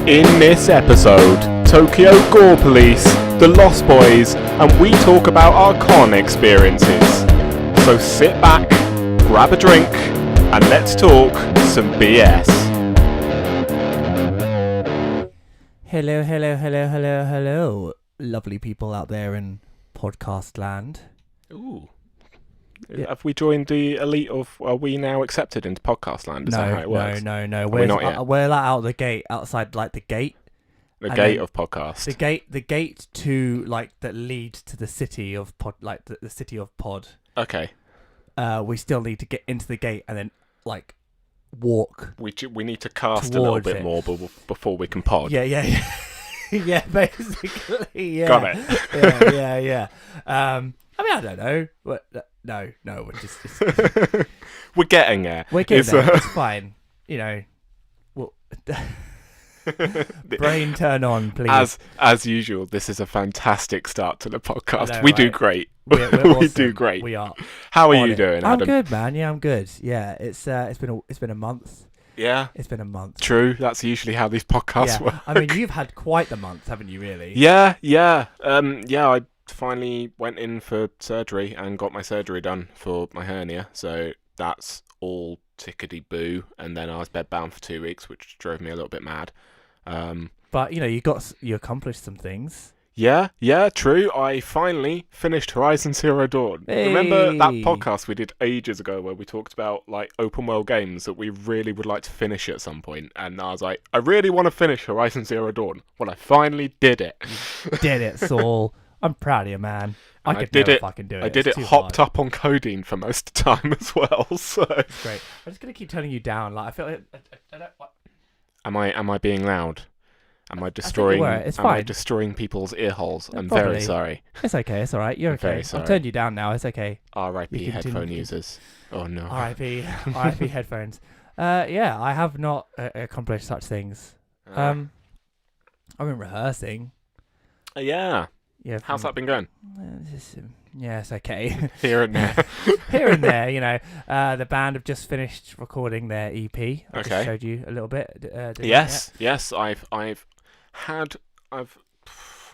In this episode, Tokyo Gore Police, the Lost Boys, and we talk about our con experiences. So sit back, grab a drink, and let's talk some BS. Hello, lovely people out there in podcast land. Ooh. Yeah. Have we joined the elite of, are we now accepted into podcast land? Is that how it works? No. We're not yet? We're out the gate, outside like the gate. The gate of podcast. The gate to like that leads to the city of pod, like the city of pod. Okay. We still need to get into the gate and then like walk. We need to cast a little bit more before we can pod. Yeah. Yeah, basically. Yeah. Got it. Yeah. I mean, I don't know. No, we're just we're getting there. It's fine. You know, brain turn on, please. As usual, this is a fantastic start to the podcast. Know, we right? do great. We're we awesome. do great. We are. How are you doing, Adam? I'm good, man. Yeah, I'm good. Yeah, it's been a month. Yeah. It's been a month. True. That's usually how these podcasts work. I mean, you've had quite the month, haven't you? Really? Yeah. I finally went in for surgery and got my surgery done for my hernia. So that's all tickety-boo. And then I was bedbound for 2 weeks, which drove me a little bit mad. But, you know, you accomplished some things. Yeah, true. I finally finished Horizon Zero Dawn. Hey. Remember that podcast we did ages ago where we talked about like open world games that we really would like to finish at some point? And I was like, I really want to finish Horizon Zero Dawn. Well, I finally did it. You did it, Saul. I'm proud of you, man. I could never fucking do it. I did it hopped up on codeine for most of the time as well. So great. I'm just gonna keep turning you down. Like I feel like I don't. What? Am I being loud? Am I destroying? It's fine. Am I destroying people's ear holes? I'm Probably. very sorry. It's okay. It's all right. You're I'm okay. very sorry. I've turned you down now. It's okay. R.I.P. headphone users. Oh no. R.I.P. headphones. Yeah, I have not accomplished such things. I've been rehearsing. Yeah. Yeah. How's that been going? Yeah, it's okay. Here and there. Here and there, you know. The band have just finished recording their EP. I just showed you a little bit. Yes. I've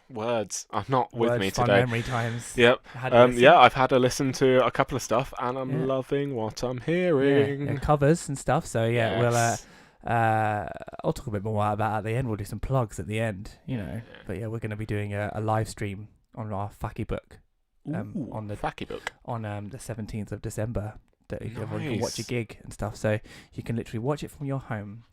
words. I'm not with me fun today. Memory times. Yep. I've had a listen to a couple of stuff, and I'm loving what I'm hearing. Yeah, covers and stuff. So yeah, yes. I'll talk a bit more about it at the end. We'll do some plugs at the end, you know. Yeah. But yeah, we're going to be doing a live stream on our Facky book. On the Facky book on the 17th of December. That everyone can watch a gig and stuff. So you can literally watch it from your home.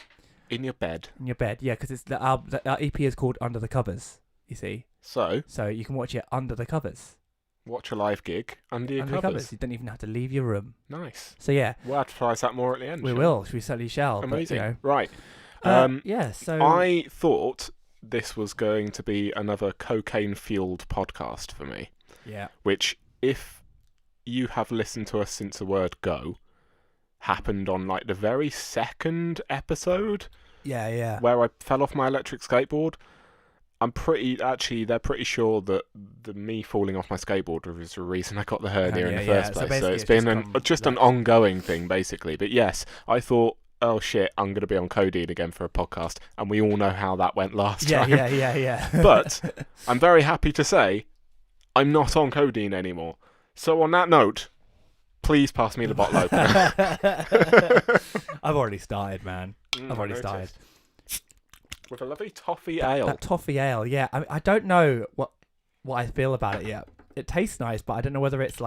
In your bed. Yeah, because it's our EP is called Under the Covers. You see. So you can watch it under the covers. Watch a live gig under your covers. You don't even have to leave your room. Nice. So yeah, we'll advertise that more at the end. We certainly shall. Amazing. But, you know, right. So I thought this was going to be another cocaine-fueled podcast for me. Yeah. Which, if you have listened to us since the word go, happened on like the very second episode. Yeah. Where I fell off my electric skateboard. They're pretty sure that me falling off my skateboard was the reason I got the hernia in the first place. So it's been an ongoing thing, basically. But yes, I thought, oh shit, I'm going to be on codeine again for a podcast. And we all know how that went last time. Yeah. But I'm very happy to say I'm not on codeine anymore. So on that note, please pass me the bottle opener. I've already started, man. I've already started. With a lovely toffee ale. That toffee ale, yeah. I don't know what I feel about it yet. It tastes nice, but I don't know whether it's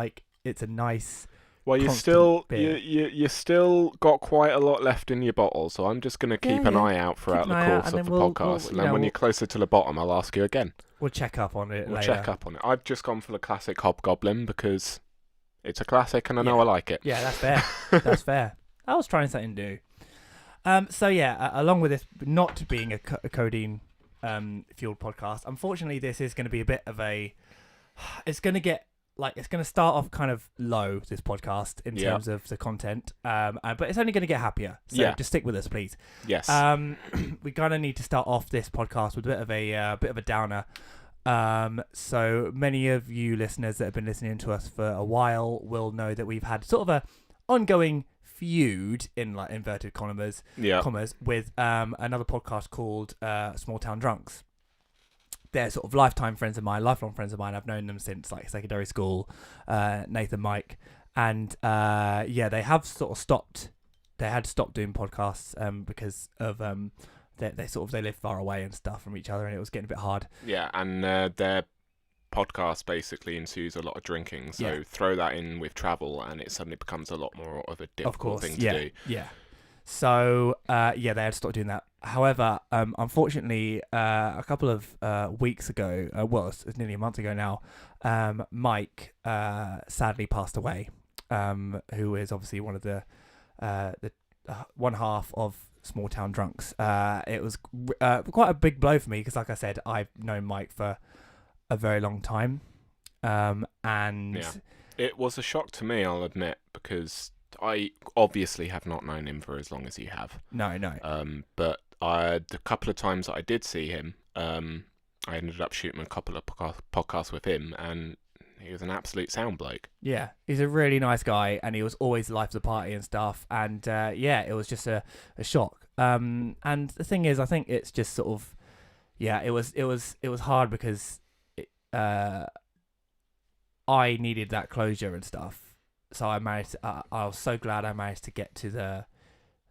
a nice. Well, you still got quite a lot left in your bottle, so I'm just going to keep an eye out throughout the course of the podcast, and then when you're closer to the bottom, I'll ask you again. We'll check up on it. I've just gone for the classic Hobgoblin because it's a classic, and I know I like it. Yeah, that's fair. That's fair. I was trying something new. So yeah, along with this not being a codeine fueled podcast, unfortunately, this is going to be a bit of a. It's going to start off kind of low, this podcast, in terms of the content, but it's only going to get happier. So just stick with us, please. Yes. We're gonna need to start off this podcast with a bit of a downer. So many of you listeners that have been listening to us for a while will know that we've had sort of a ongoing feud in like inverted commas with another podcast called Small Town Drunks. They're sort of lifelong friends of mine. I've known them since like secondary school. Nathan, Mike, and they have sort of stopped. They had stopped doing podcasts because of they live far away and stuff from each other, and it was getting a bit hard. Yeah, and their podcast basically ensues a lot of drinking. So throw that in with travel, and it suddenly becomes a lot more of a difficult thing to do. Yeah. So they had stopped doing that. However, unfortunately, a couple of weeks ago, it's nearly a month ago now, Mike sadly passed away. Who is obviously one of the one half of Small Town Drunks. It was quite a big blow for me because, like I said, I've known Mike for a very long time, and it was a shock to me, I'll admit, because I obviously have not known him for as long as you have. No. But the couple of times that I did see him, I ended up shooting a couple of podcasts with him, and he was an absolute sound bloke. Yeah, he's a really nice guy, and he was always the life of the party and stuff. And it was just a shock. And the thing is, I think it's just sort of, it was hard because I needed that closure and stuff. So I managed. I was so glad I managed to get to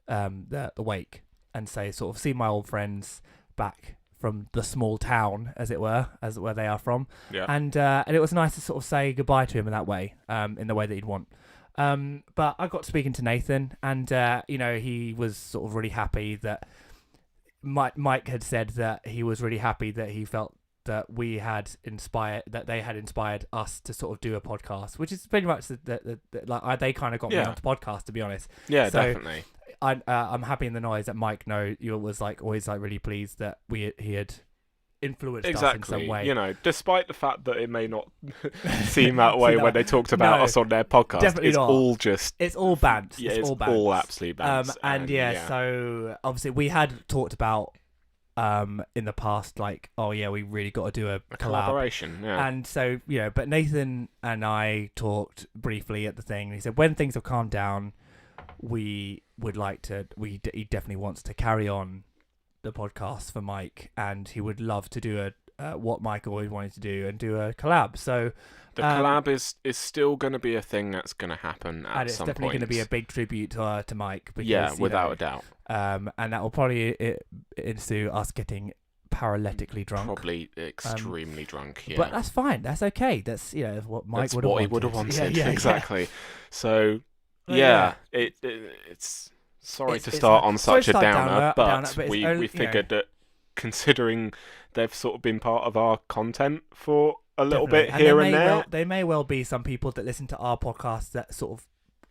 the wake and sort of see my old friends back from the small town, as it were, as where they are from. Yeah. And it was nice to sort of say goodbye to him in that way, in the way that he'd want. But I got speaking to Nathan, and he was sort of really happy that Mike had said that he was really happy that he felt that they had inspired us to sort of do a podcast, which is pretty much they kind of got me onto podcast, to be honest. Yeah, so definitely. I'm happy in the noise that Mike was like always like really pleased that he had influenced us in some way. Despite the fact that it may not seem that way when they talked about us on their podcast, definitely it's not. It's all bants. Yeah, it's all absolute bants. So obviously we had talked about in the past, like, we really got to do a collaboration, and so but Nathan and I talked briefly at the thing, and he said when things have calmed down, he definitely wants to carry on the podcast for Mike, and he would love to do what Mike always wanted to do, and do a collab. So the collab is still going to be a thing that's going to happen at some point. And it's definitely going to be a big tribute to Mike. Because, without a doubt. And that will probably ensue us getting paralytically drunk. Probably extremely drunk, yeah. But that's fine. That's okay. That's what Mike would have wanted. What he would have wanted, exactly. Yeah. So, it's... Sorry to start on such a downer, but we figured that considering they've sort of been part of our content for a little bit here and there. There may well be some people that listen to our podcast that sort of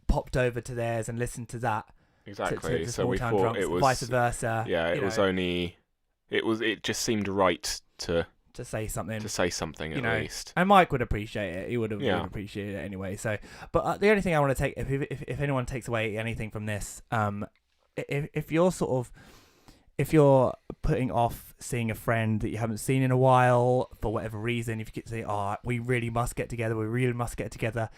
popped over to theirs and listened to that. Exactly. To so we thought Drunks, it was vice versa. Yeah, it just seemed right to say something. To say something at least. And Mike would appreciate it. He would appreciate it anyway. So, but the only thing I want to take, if anyone takes away anything from this, if you're putting off seeing a friend that you haven't seen in a while for whatever reason, if you get to say, we really must get together,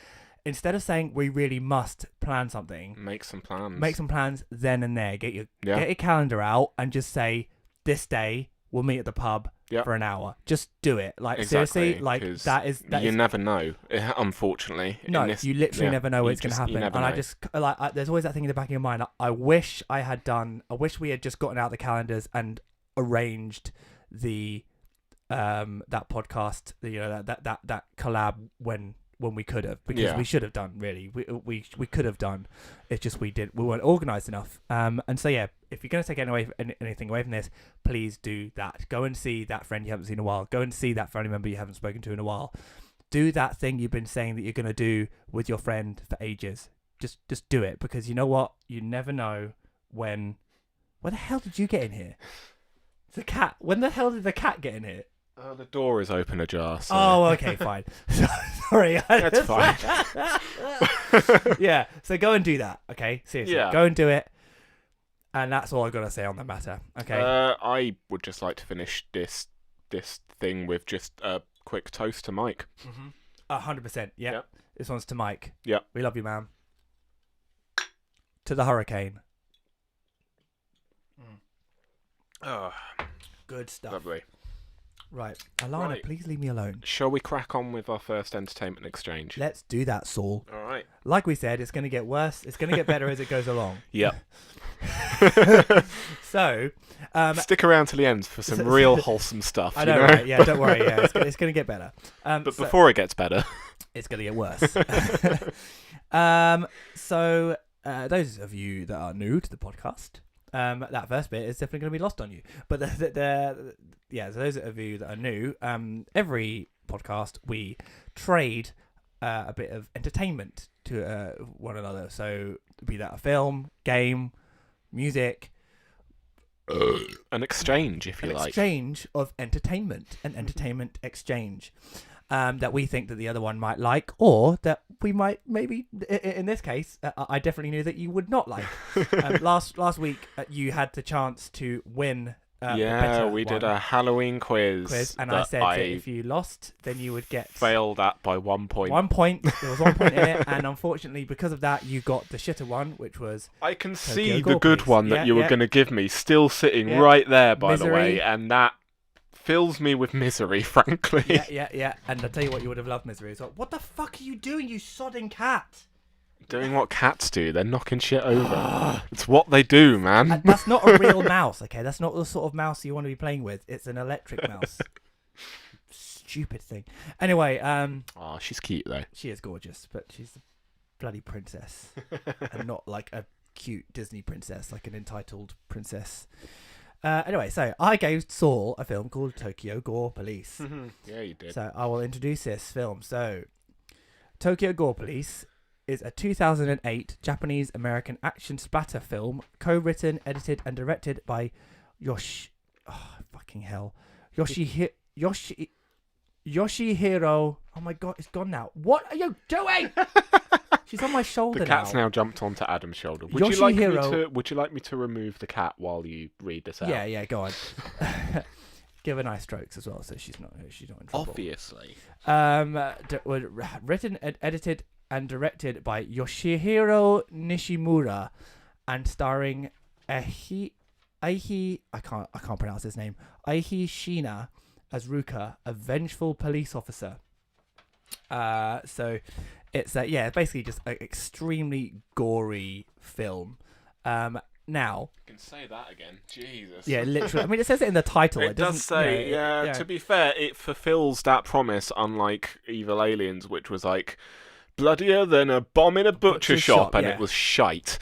instead of saying we really must plan something, make some plans then and there. Get your calendar out and just say, this day we'll meet at the pub for an hour. Just do it. Like, exactly, seriously, like that is never know, unfortunately. No, you literally never know what's going to happen. And I just there's always that thing in the back of your mind. I wish we had just gotten out the calendars and arranged the that podcast, that collab when we could have, because we should have done, really. We could have done. It's just we weren't organised enough. And so if you're going to take anything away from this, please do that. Go and see that friend you haven't seen in a while. Go and see that family member you haven't spoken to in a while. Do that thing you've been saying that you're going to do with your friend for ages. Just do it, because you know what? You never know when. Where the hell did you get in here? The cat. When the hell did the cat get in here? The door is open ajar. So. Oh, okay, fine. Sorry. That's fine. Yeah, so go and do that, okay? Seriously, go and do it. And that's all I've got to say on the matter, okay? I would just like to finish this thing with just a quick toast to Mike. 100%, yeah. Yep. This one's to Mike. Yeah. We love you, man. to the hurricane. Oh, good stuff. lovely. Right, Alana, please leave me alone. Shall we crack on with our first entertainment exchange? Let's do that, Saul. All right. Like we said, it's going to get worse. It's going to get better as it goes along. Yep. So, stick around till the end for some real wholesome stuff. I know, right? Yeah, don't worry. Yeah, it's going to get better. But before it gets better, it's going to get worse. So, those of you that are new to the podcast, that first bit is definitely going to be lost on you. But so those of you that are new, every podcast we trade a bit of entertainment to one another. So be that a film, game, music, an exchange, if you like. Exchange of entertainment, an entertainment exchange. That we think that the other one might like, or that we might maybe, in this case, I definitely knew that you would not like. Last week, you had the chance to win. We did a Halloween quiz, and I said that if you lost, then you would get failed at by 1 point. 1 point. There was 1 point in it, and unfortunately, because of that, you got the shitter one, which was. I can see the good one that you were going to give me still sitting right there, by the way, and that fills me with misery, frankly. Yeah. And I'll tell you what, you would have loved misery as well. What the fuck are you doing, you sodding cat? Doing what cats do. They're knocking shit over. It's what they do, man. That's not a real mouse, okay? That's not the sort of mouse you want to be playing with. It's an electric mouse. Stupid thing. Anyway, oh, she's cute though. She is gorgeous, but she's a bloody princess. And not like a cute Disney princess, like an entitled princess. Anyway, so I gave Saul a film called Tokyo Gore Police. Yeah, you did. So I will introduce this film. So, Tokyo Gore Police is a 2008 Japanese-American action splatter film, co-written, edited, and directed by Yoshihiro. Oh my god, it's gone now. What are you doing? She's on my shoulder now. The cat's now jumped onto Adam's shoulder. Would you like me to remove the cat while you read this out? Yeah, go on. Give her nice strokes as well, so she's not in trouble. Obviously. Written, edited, and directed by Yoshihiro Nishimura, and starring I can't pronounce his name. Aihi Shina as Ruka, a vengeful police officer. So it's basically just an extremely gory film. Now, you can say that again. Jesus. Yeah, literally. I mean, it says it in the title. It does say, yeah. To be fair, it fulfills that promise, unlike Evil Aliens, which was like bloodier than a bomb in a butcher shop, and it was shite.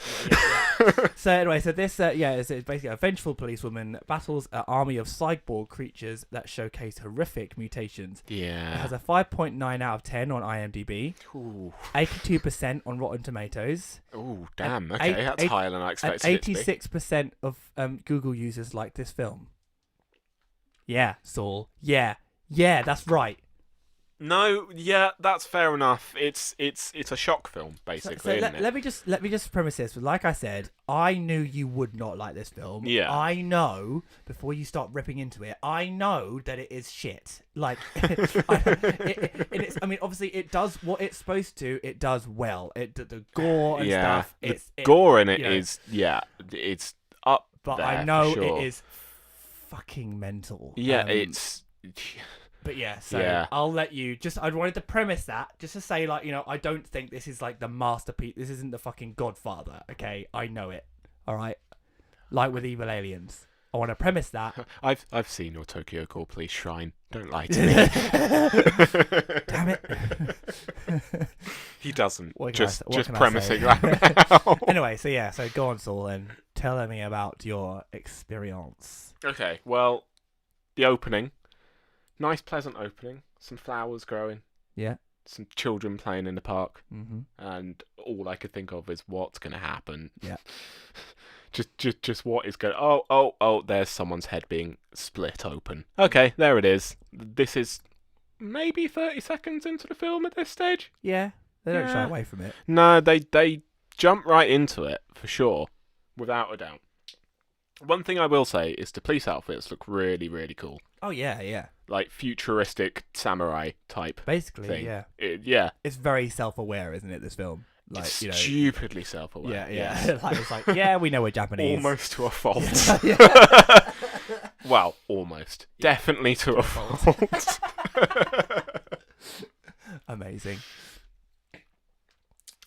So anyway, this is basically a vengeful policewoman battles an army of cyborg creatures that showcase horrific mutations. Yeah. It has a 5.9 out of 10 on IMDb. Ooh. 82% on Rotten Tomatoes. Oh, damn. Okay, that's higher than I expected it to be. 86% of Google users like this film. Yeah, Saul. Yeah, that's right. No, yeah, that's fair enough. It's a shock film, basically. So let me just premise this. Like I said, I knew you would not like this film. Yeah. I know, before you start ripping into it, I know that it is shit. Like, I mean, obviously, it does what it's supposed to. It does well. The gore and stuff. Gore in it is it's up. But there, I know for sure. It is fucking mental. Yeah, it's. But I'll let you I wanted to premise that just to say, like, I don't think this is like the masterpiece. This isn't the fucking Godfather. Okay, I know it. All right, like with Evil Aliens. I want to premise that. I've seen your Tokyo Gore Police shrine. Don't lie to me. Damn it. He doesn't. Just premising that now. Anyway, so go on, Saul, and tell me about your experience. Okay, well, the opening. Nice, pleasant opening. Some flowers growing. Yeah. Some children playing in the park. Mm-hmm. And all I could think of is what's going to happen. Yeah. just what is going. Oh! There's someone's head being split open. Okay, there it is. This is maybe 30 seconds into the film at this stage. Yeah. They don't shy away from it. No, they jump right into it for sure, without a doubt. One thing I will say is the police outfits look really, really cool. Oh, yeah. Like futuristic samurai type basically thing. Yeah. Yeah. It's very self-aware, isn't it, this film? like stupidly self-aware. Yeah. It's like, yeah, we know we're Japanese. Almost to a fault. Well, almost. Yeah. Definitely to a fault. Amazing.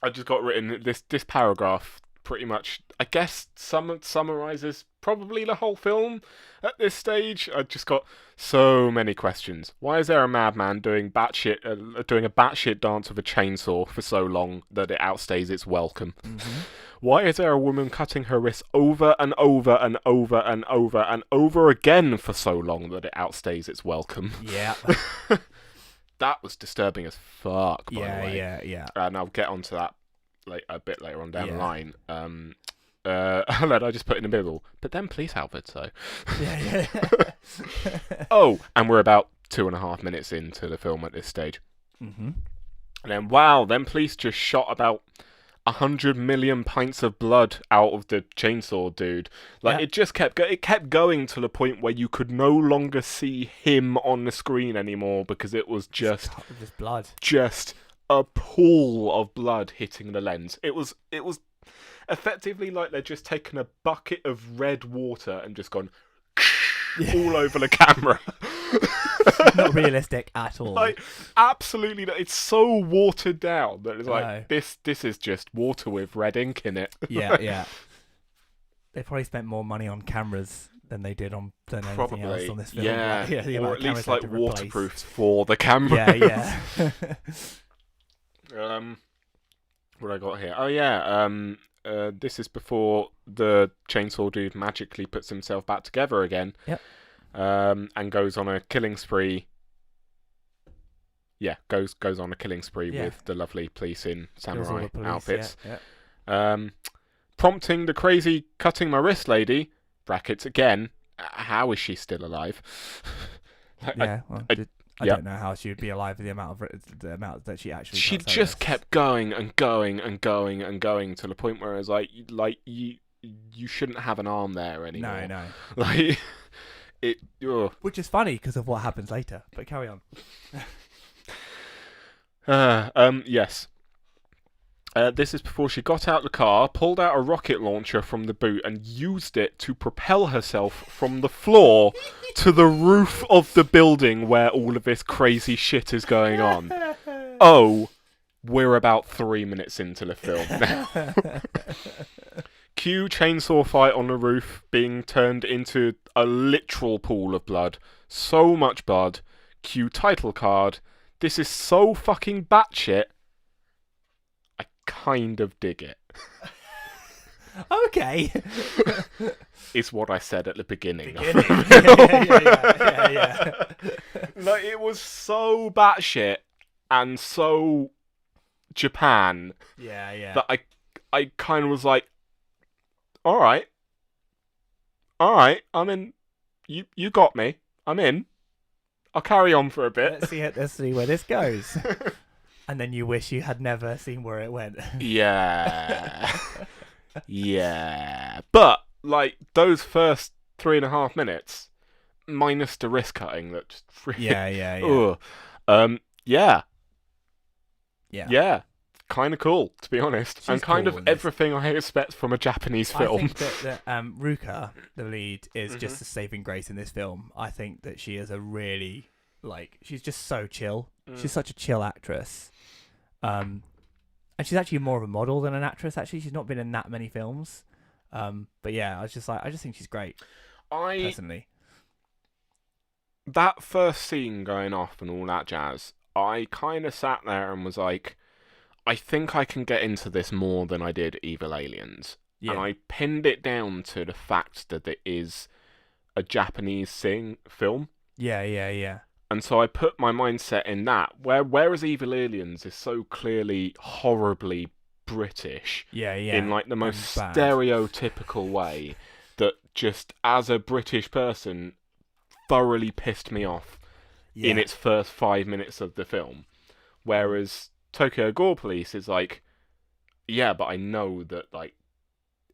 I just got written this paragraph pretty much, I guess, summarizes probably the whole film at this stage. I just got so many questions. Why is there a madman doing a batshit dance with a chainsaw for so long that it outstays its welcome? Mm-hmm. Why is there a woman cutting her wrists over and over and over and over and over again for so long that it outstays its welcome? Yeah. That was disturbing as fuck, by the way. Yeah. And I'll get onto that a bit later on down the line. I just put in the middle. But then police Alfred, so. Yeah. Oh, and we're about 2.5 minutes into the film at this stage. Mm-hmm. And then, wow, then police just shot about 100 million pints of blood out of the chainsaw dude. It just kept going to the point where you could no longer see him on the screen anymore because it was just blood. Just a pool of blood hitting the lens. It was effectively like they're just taken a bucket of red water and just gone all over the camera. Not realistic at all. Absolutely not. It's so watered down that it's like, this is just water with red ink in it. Yeah. They probably spent more money on cameras than they did on anything else on this film. Yeah, or at least waterproofs for the camera. Yeah. What I got here? Oh yeah. This is before the chainsaw dude magically puts himself back together again. Yep. And goes on a killing spree. Yeah, goes on a killing spree with the lovely police in samurai outfits. Yeah. Prompting the crazy cutting my wrist lady, brackets again, how is she still alive? I don't know how she would be alive with the amount that she actually. She just kept going and going and going and going to the point where it was like you shouldn't have an arm there anymore. No. Like it. Which is funny because of what happens later. But carry on. Yes. This is before she got out the car, pulled out a rocket launcher from the boot, and used it to propel herself from the floor to the roof of the building where all of this crazy shit is going on. Oh, we're about 3 minutes into the film now. Cue chainsaw fight on the roof being turned into a literal pool of blood. So much blood. Cue title card. This is so fucking batshit. I kind of dig it. Okay. It's what I said at the beginning. Yeah. Like, it was so batshit and so Japan. Yeah. That I kind of was like, all right, I'm in. You got me. I'm in. I'll carry on for a bit. Let's see where this goes. And then you wish you had never seen where it went. Yeah. Yeah. But, like, those first 3.5 minutes, minus the wrist cutting, that just really... Yeah. Yeah. Kind of cool, to be honest. And kind of everything I expect from a Japanese film. I think that Ruka, the lead, is just a saving grace in this film. I think that she is a really, she's just so chill. She's such a chill actress. And she's actually more of a model than an actress, actually. She's not been in that many films. But yeah, I just think she's great, personally. That first scene going off and all that jazz, I kind of sat there and was like, I think I can get into this more than I did Evil Aliens. Yeah. And I pinned it down to the fact that it is a Japanese film. Yeah. And so I put my mindset in that, whereas Evil Aliens is so clearly horribly British. Yeah. In, the most stereotypical way that just, as a British person, thoroughly pissed me off in its first 5 minutes of the film. Whereas Tokyo Gore Police is like, yeah, but I know that,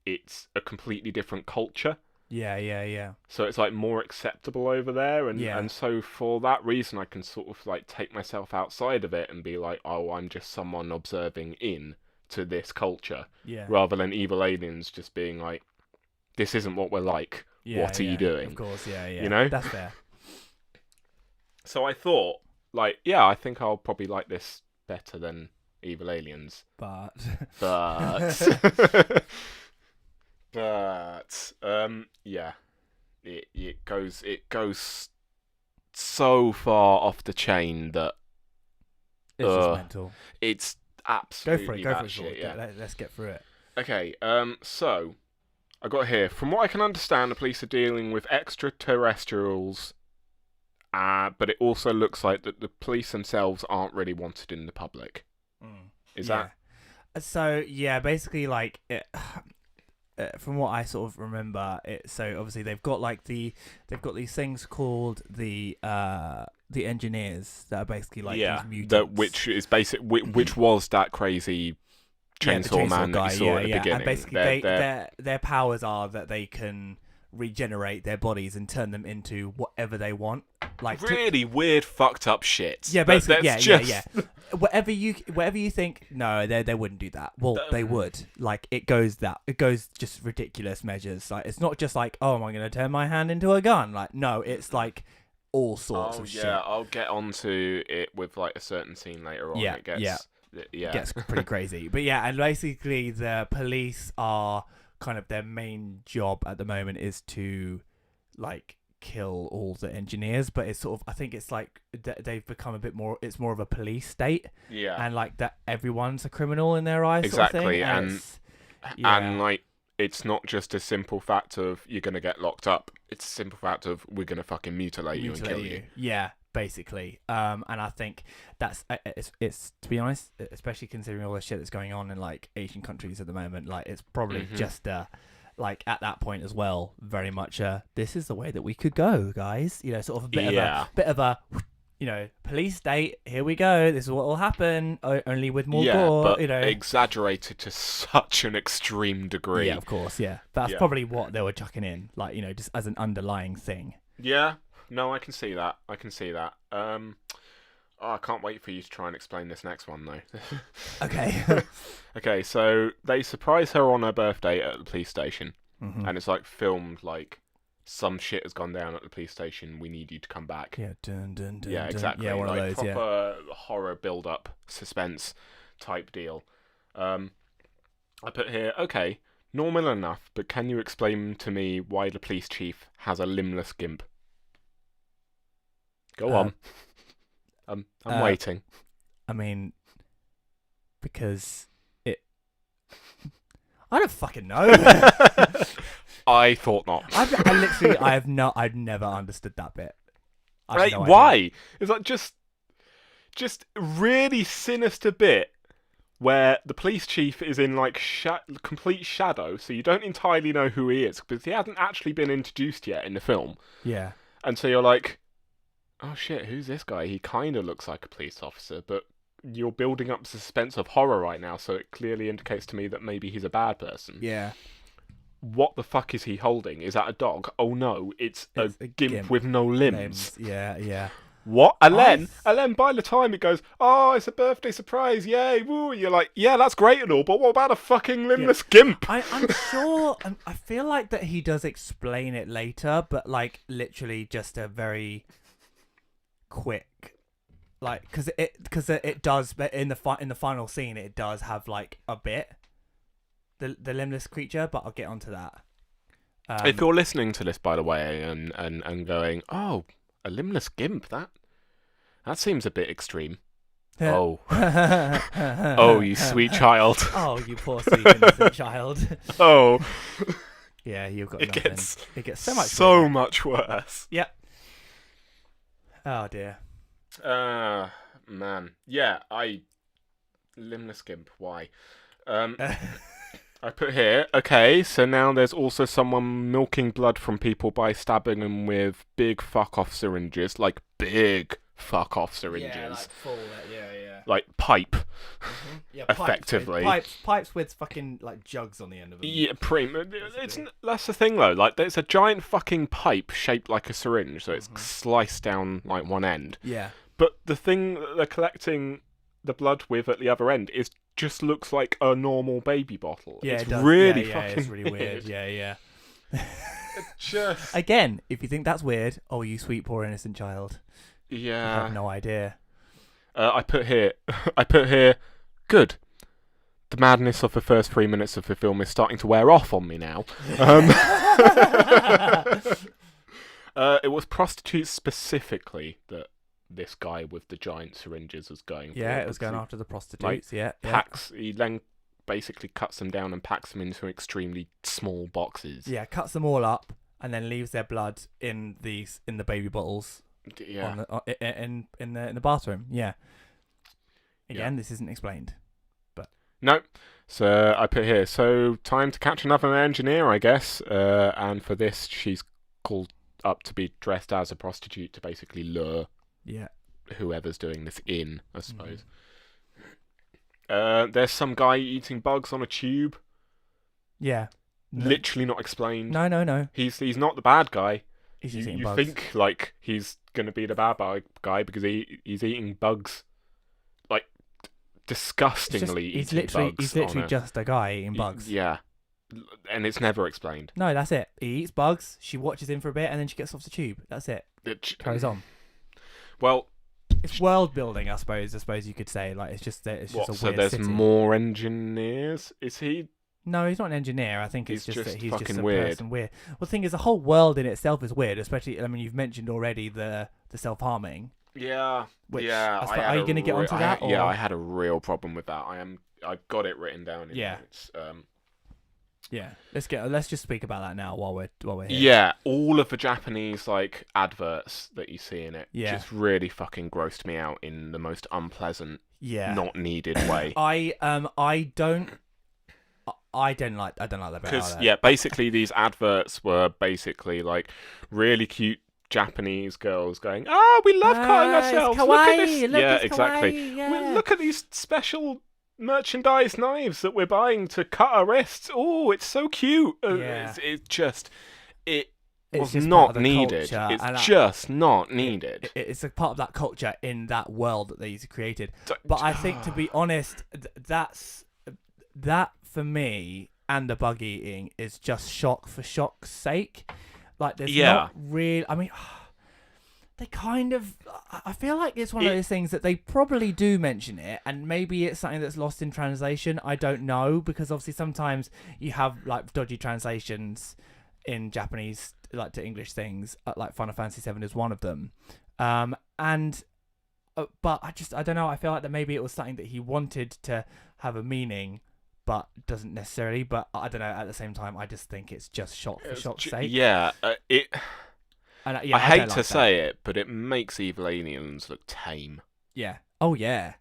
it's a completely different culture. Yeah. So it's, more acceptable over there, and so for that reason I can sort of, take myself outside of it and be like, oh, I'm just someone observing in to this culture, Yeah. rather than evil aliens just being like, this isn't what we're like. Yeah, what are you doing? Of course, yeah. You know? That's fair. So I thought, like, yeah, I think I'll probably like this better than Evil Aliens. But yeah, it goes so far off the chain that it's just mental. It's absolutely go for it. shit, yeah. Let's get through it. Okay, so I got here. From what I can understand, the police are dealing with extraterrestrials, but it also looks like that the police themselves aren't really wanted in the public. Is that? So yeah, basically, like from what I sort of remember, so obviously they've got these things called the engineers that are basically like these mutants. Which was that crazy chainsaw man guy, that you saw at the beginning. And basically their powers are that they can regenerate their bodies and turn them into whatever they want. Like really weird, fucked up shit. Yeah, basically, yeah. Whatever you think, no, they wouldn't do that. Well, they would. Like it goes just ridiculous measures. Like it's not just like, oh, am I going to turn my hand into a gun? Like no, it's like all sorts of shit. Yeah, I'll get onto it with like a certain scene later on. Yeah, it gets pretty crazy. But yeah, and basically the police are kind of their main job at the moment is to like kill all the engineers, but it's sort of, I think it's like they've become a bit more, it's more of a police state, and like that everyone's a criminal in their eyes, exactly, sort of thing. And like it's not just a simple fact of you're gonna get locked up, it's a simple fact of we're gonna fucking mutilate you and kill you. Yeah, basically. And I think that's it's to be honest, especially considering all the shit that's going on in like Asian countries at the moment, like it's probably just like at that point as well, very much this is the way that we could go, guys. You know, sort of a bit of a you know, police state. Here we go. This is what will happen. Only with more gore. But you know, exaggerated to such an extreme degree. Yeah, of course. Yeah, that's probably what they were chucking in, like, you know, just as an underlying thing. Yeah. No, I can see that. I can't wait for you to try and explain this next one, though. Okay. Okay, so they surprise her on her birthday at the police station. And it's like filmed like some shit has gone down at the police station. We need you to come back. Yeah, dun, yeah, exactly. Yeah, one like of those. Proper horror build-up, suspense type deal. I put here, okay, normal enough, but can you explain to me why the police chief has a limbless GIMP? Go on. I'm waiting. I mean, because I don't fucking know. I thought not. I've never understood that bit. Why? It's like just really sinister bit where the police chief is in like complete shadow, so you don't entirely know who he is because he hasn't actually been introduced yet in the film. Yeah. And so you're like, oh shit, who's this guy? He kind of looks like a police officer, but you're building up suspense of horror right now, so it clearly indicates to me that maybe he's a bad person. Yeah. What the fuck is he holding? Is that a dog? Oh no, it's a GIMP with no limbs. Yeah. What? And then by the time it goes, oh, it's a birthday surprise, yay, woo, you're like, yeah, that's great and all, but what about a fucking limbless GIMP? I'm sure, I feel like that he does explain it later, but like literally just a very quick, like, because it does, but in the final scene it does have like a bit, the limbless creature, but I'll get onto that. If you're listening to this, by the way, and going, oh, a limbless GIMP, that seems a bit extreme. Oh. Oh, you sweet child. Oh, you poor sweet innocent child. Oh. Yeah, you've got nothing. It gets so much so much worse. Yep. Oh dear. Man. Yeah, limbless GIMP, why? I put here, okay, so now there's also someone milking blood from people by stabbing them with big fuck-off syringes, like big fuck-off syringes. Yeah, like full, yeah. Like pipe, yeah, effectively. Pipes with fucking, like, jugs on the end of them. Yeah, that's the thing, though. Like, there's a giant fucking pipe shaped like a syringe, so it's sliced down, like, one end. Yeah. But the thing that they're collecting the blood with at the other end is just looks like a normal baby bottle. Yeah, it's it does. really yeah, fucking it's really weird. Yeah. Just again, if you think that's weird, oh, you sweet poor innocent child. Yeah. You have no idea. I put here, good. The madness of the first 3 minutes of the film is starting to wear off on me now. It was prostitutes specifically that this guy with the giant syringes was going for. Yeah, it was going after the prostitutes, yeah. He then basically cuts them down and packs them into extremely small boxes. Yeah, cuts them all up and then leaves their blood in the baby bottles. Yeah. In the bathroom. Yeah. Again, this isn't explained. But no. So I put here. So time to catch another engineer, I guess. And for this, she's called up to be dressed as a prostitute to basically lure. Yeah. Whoever's doing this in, I suppose. There's some guy eating bugs on a tube. Yeah. Literally not explained. No. He's not the bad guy. He's just eating bugs. You think like he's gonna be the bad guy because he's eating bugs, like disgustingly he's eating bugs. He's literally just a guy eating bugs. Yeah, and it's never explained. No, that's it. He eats bugs. She watches him for a bit, and then she gets off the tube. That's it. Carries on. Well, it's world building, I suppose. You could say like it's just a weird so there's city. more engineers. Is he? No, he's not an engineer. I think it's just that he's fucking just a weird. person weird. Well, the thing is, the whole world in itself is weird. Especially, I mean, you've mentioned already the self-harming. Yeah. Are you going to get onto that? Yeah, I had a real problem with that. I've got it written down. Yeah. Yeah. Let's just speak about that now while we're here. Yeah, all of the Japanese like adverts that you see in it just really fucking grossed me out in the most unpleasant, not needed way. I don't like that bit. Because basically these adverts were basically like really cute Japanese girls going, we love cutting ourselves. Kawaii, look at this. Look exactly. Kawaii, yeah. Look at these special merchandise knives that we're buying to cut our wrists. Oh, it's so cute. It was not needed. It's just not needed. It's a part of that culture in that world that they've created. But I think, to be honest, that for me and the bug eating is just shock for shock's sake. Like, there's not real. I mean, they kind of. I feel like it's one of those things that they probably do mention it, and maybe it's something that's lost in translation. I don't know, because obviously sometimes you have like dodgy translations in Japanese, like to English things. Like Final Fantasy VII is one of them, but I don't know. I feel like that maybe it was something that he wanted to have a meaning, but doesn't necessarily. But I don't know. At the same time, I just think it's just shock for shock's sake. Yeah, I hate to say it, but it makes evil aliens look tame. Yeah. Oh yeah.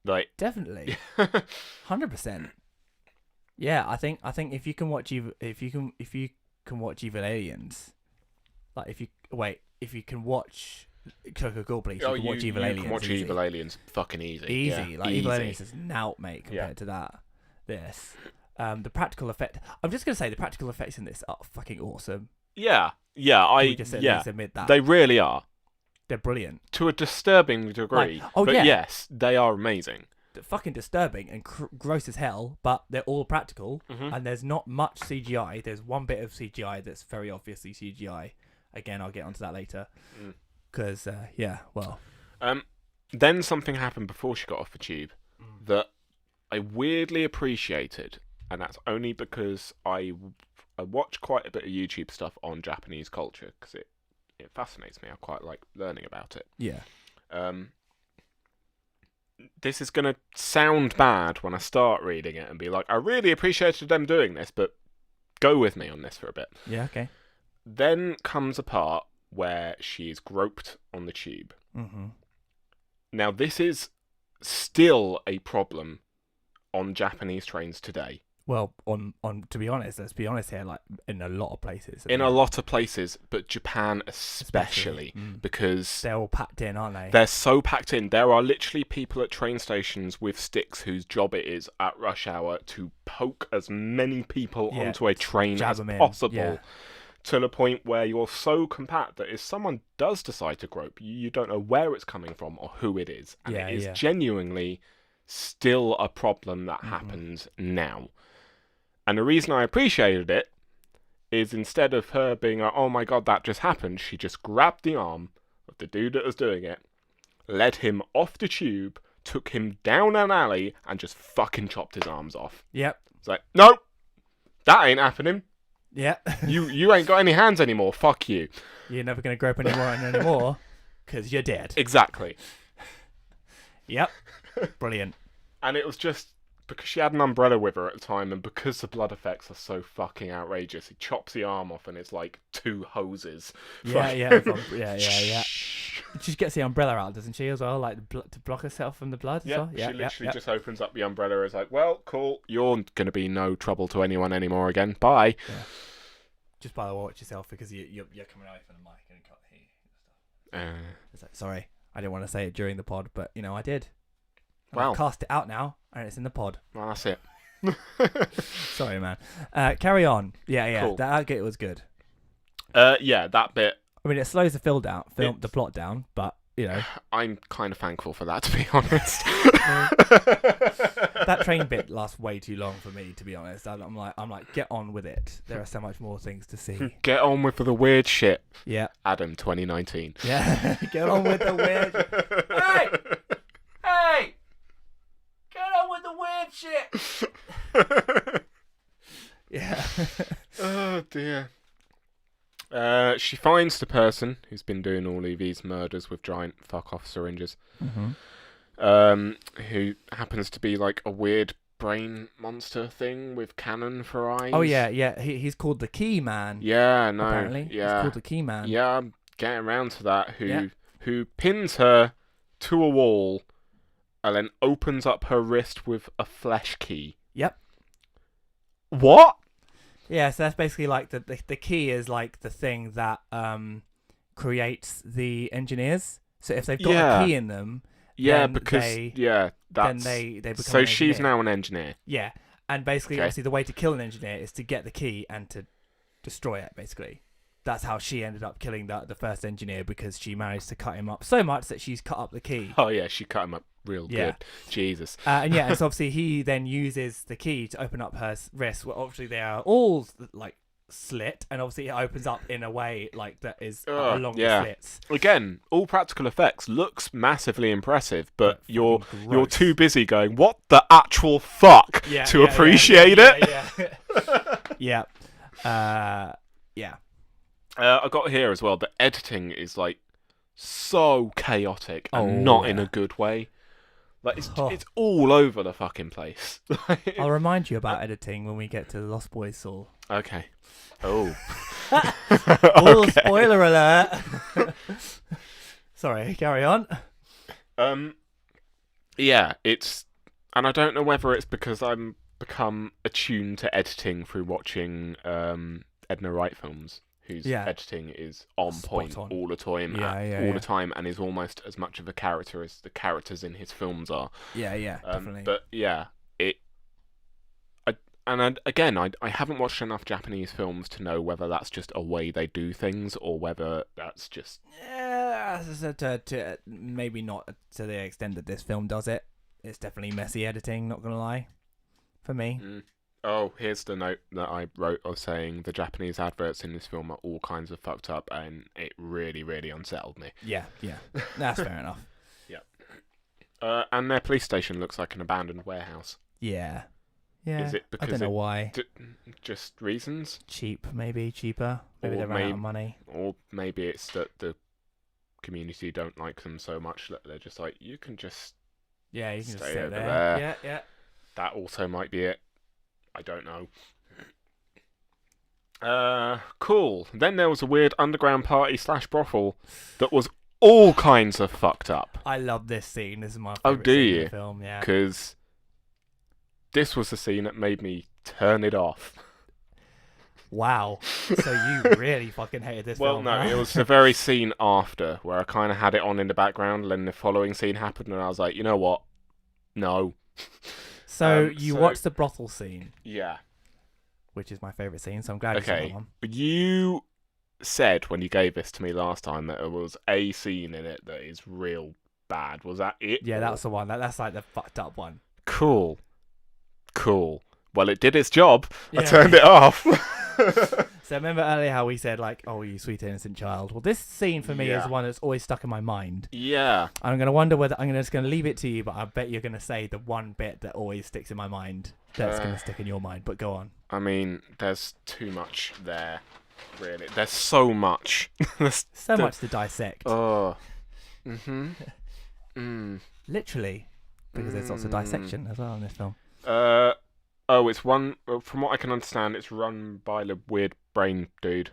Like definitely, 100%. Yeah, I think if you can watch evil aliens, like if you can watch Gore Police, you can watch evil aliens. You can watch evil aliens, fucking easy. Easy, like easy. Evil aliens is nout, mate, compared to that. The practical effect. I'm just gonna say the practical effects in this are fucking awesome. Yeah. We just admit that they really are. They're brilliant to a disturbing degree. Yes, they are amazing. They're fucking disturbing and gross as hell, but they're all practical, and there's not much CGI. There's one bit of CGI that's very obviously CGI. Again, I'll get onto that later. Because then something happened before she got off the tube that I weirdly appreciated, and that's only because I watch quite a bit of YouTube stuff on Japanese culture because it fascinates me. I quite like learning about it. Yeah. This is going to sound bad when I start reading it and be like, I really appreciated them doing this, but go with me on this for a bit. Yeah, okay. Then comes a part where she is groped on the tube. Mm-hmm. Now, this is still a problem on Japanese trains today. Well, on to be honest, let's be honest here, like in a lot of places. In a lot of places, but Japan especially. Because they're all packed in, aren't they? They're so packed in. There are literally people at train stations with sticks whose job it is at rush hour to poke as many people onto a train as possible. To the point where you're so compact that if someone does decide to grope, you don't know where it's coming from or who it is. And it is genuinely still a problem that happens now. And the reason I appreciated it is instead of her being like, oh my god, that just happened, she just grabbed the arm of the dude that was doing it, led him off the tube, took him down an alley, and just fucking chopped his arms off. Yep. It's like, nope, that ain't happening. Yeah. you ain't got any hands anymore, fuck you. You're never going to grow up anymore, because you're dead. Exactly. Yep. Brilliant. And it was just because she had an umbrella with her at the time, and because the blood effects are so fucking outrageous, he chops the arm off and it's like 2 hoses. Yeah. She gets the umbrella out, doesn't she, as well, like to block herself from the blood as well? Yeah, she literally just opens up the umbrella and is like, well, cool, you're going to be no trouble to anyone anymore again, bye. Yeah. Just by the way, watch yourself, because you're coming away from the mic and cut here. It's like, sorry, I didn't want to say it during the pod, but, I did. Wow. I've cast it out now, and it's in the pod. Well, that's it. Sorry, man. Carry on. Yeah. Cool. That bit was good. That bit. I mean, it slows the plot down, but, I'm kind of thankful for that, to be honest. That train bit lasts way too long for me, to be honest. I'm like, get on with it. There are so much more things to see. Get on with the weird shit. Yeah. Adam 2019. Yeah. Get on with the weird. Hey! Get on with the weird shit. Yeah. Oh dear. She finds the person who's been doing all of these murders with giant fuck-off syringes, who happens to be like a weird brain monster thing with cannon for eyes. Oh yeah. He's called the Key Man. Yeah, no. Apparently, yeah. He's called the Key Man. Yeah, I'm getting around to that. Who pins her to a wall, and then opens up her wrist with a flesh key. Yep. What? Yeah, so that's basically like the key is like the thing that creates the engineers. So if they've got a key in them, then they become. So she's now an engineer. Yeah, and basically, obviously, the way to kill an engineer is to get the key and to destroy it. Basically, that's how she ended up killing the first engineer, because she managed to cut him up so much that she's cut up the key. Oh yeah, she cut him up real good. Jesus. And so obviously he then uses the key to open up her wrist. Well, obviously they are all like slit, and obviously it opens up in a way like that is along the slits. Again, all practical effects, looks massively impressive, but you're too busy going, what the actual fuck, to appreciate it. Yeah. I got here as well, the editing is like so chaotic and not in a good way. Like it's all over the fucking place. I'll remind you about editing when we get to the Lost Boys, Saul. Okay. Oh. Spoiler alert. Sorry, carry on. Yeah, and I don't know whether it's because I'm become attuned to editing through watching Edna Wright films, whose editing is on point all the time, the time, and is almost as much of a character as the characters in his films are. Yeah, definitely. But yeah, I haven't watched enough Japanese films to know whether that's just a way they do things or whether that's just maybe not to the extent that this film does it. It's definitely messy editing, not gonna lie, for me. Oh, here's the note that I wrote of saying the Japanese adverts in this film are all kinds of fucked up, and it really, really unsettled me. Yeah. That's fair enough. Yeah. And their police station looks like an abandoned warehouse. Yeah. Is it because I don't know why. Just reasons? Cheaper. Maybe they ran out of money. Or maybe it's that the community don't like them so much that they're just like, you can just stay just sit over there. Yeah. That also might be it. I don't know. Cool. Then there was a weird underground party / brothel that was all kinds of fucked up. I love this scene. This is my favorite scene in the film. Yeah. Because this was the scene that made me turn it off. Wow. So you really fucking hated this film. Well, no, it was the very scene after where I kind of had it on in the background, and then the following scene happened, and I was like, you know what? No. So you watched the brothel scene. Yeah. Which is my favourite scene, so I'm glad you saw that one. You said when you gave this to me last time that there was a scene in it that is real bad. Was that it? Yeah, that was the one. That's like the fucked up one. Cool. Well, it did its job. Yeah. I turned it off. So remember earlier how we said, like, oh, you sweet innocent child? Well, this scene for me is one that's always stuck in my mind. Yeah. I'm going to wonder whether I'm just going to leave it to you, but I bet you're going to say the one bit that always sticks in my mind that's going to stick in your mind. But go on. I mean, there's too much there, really. There's so much. Much to dissect. Oh. Literally. Because there's lots of dissection as well in this film. It's one. From what I can understand, it's run by the weird brain dude.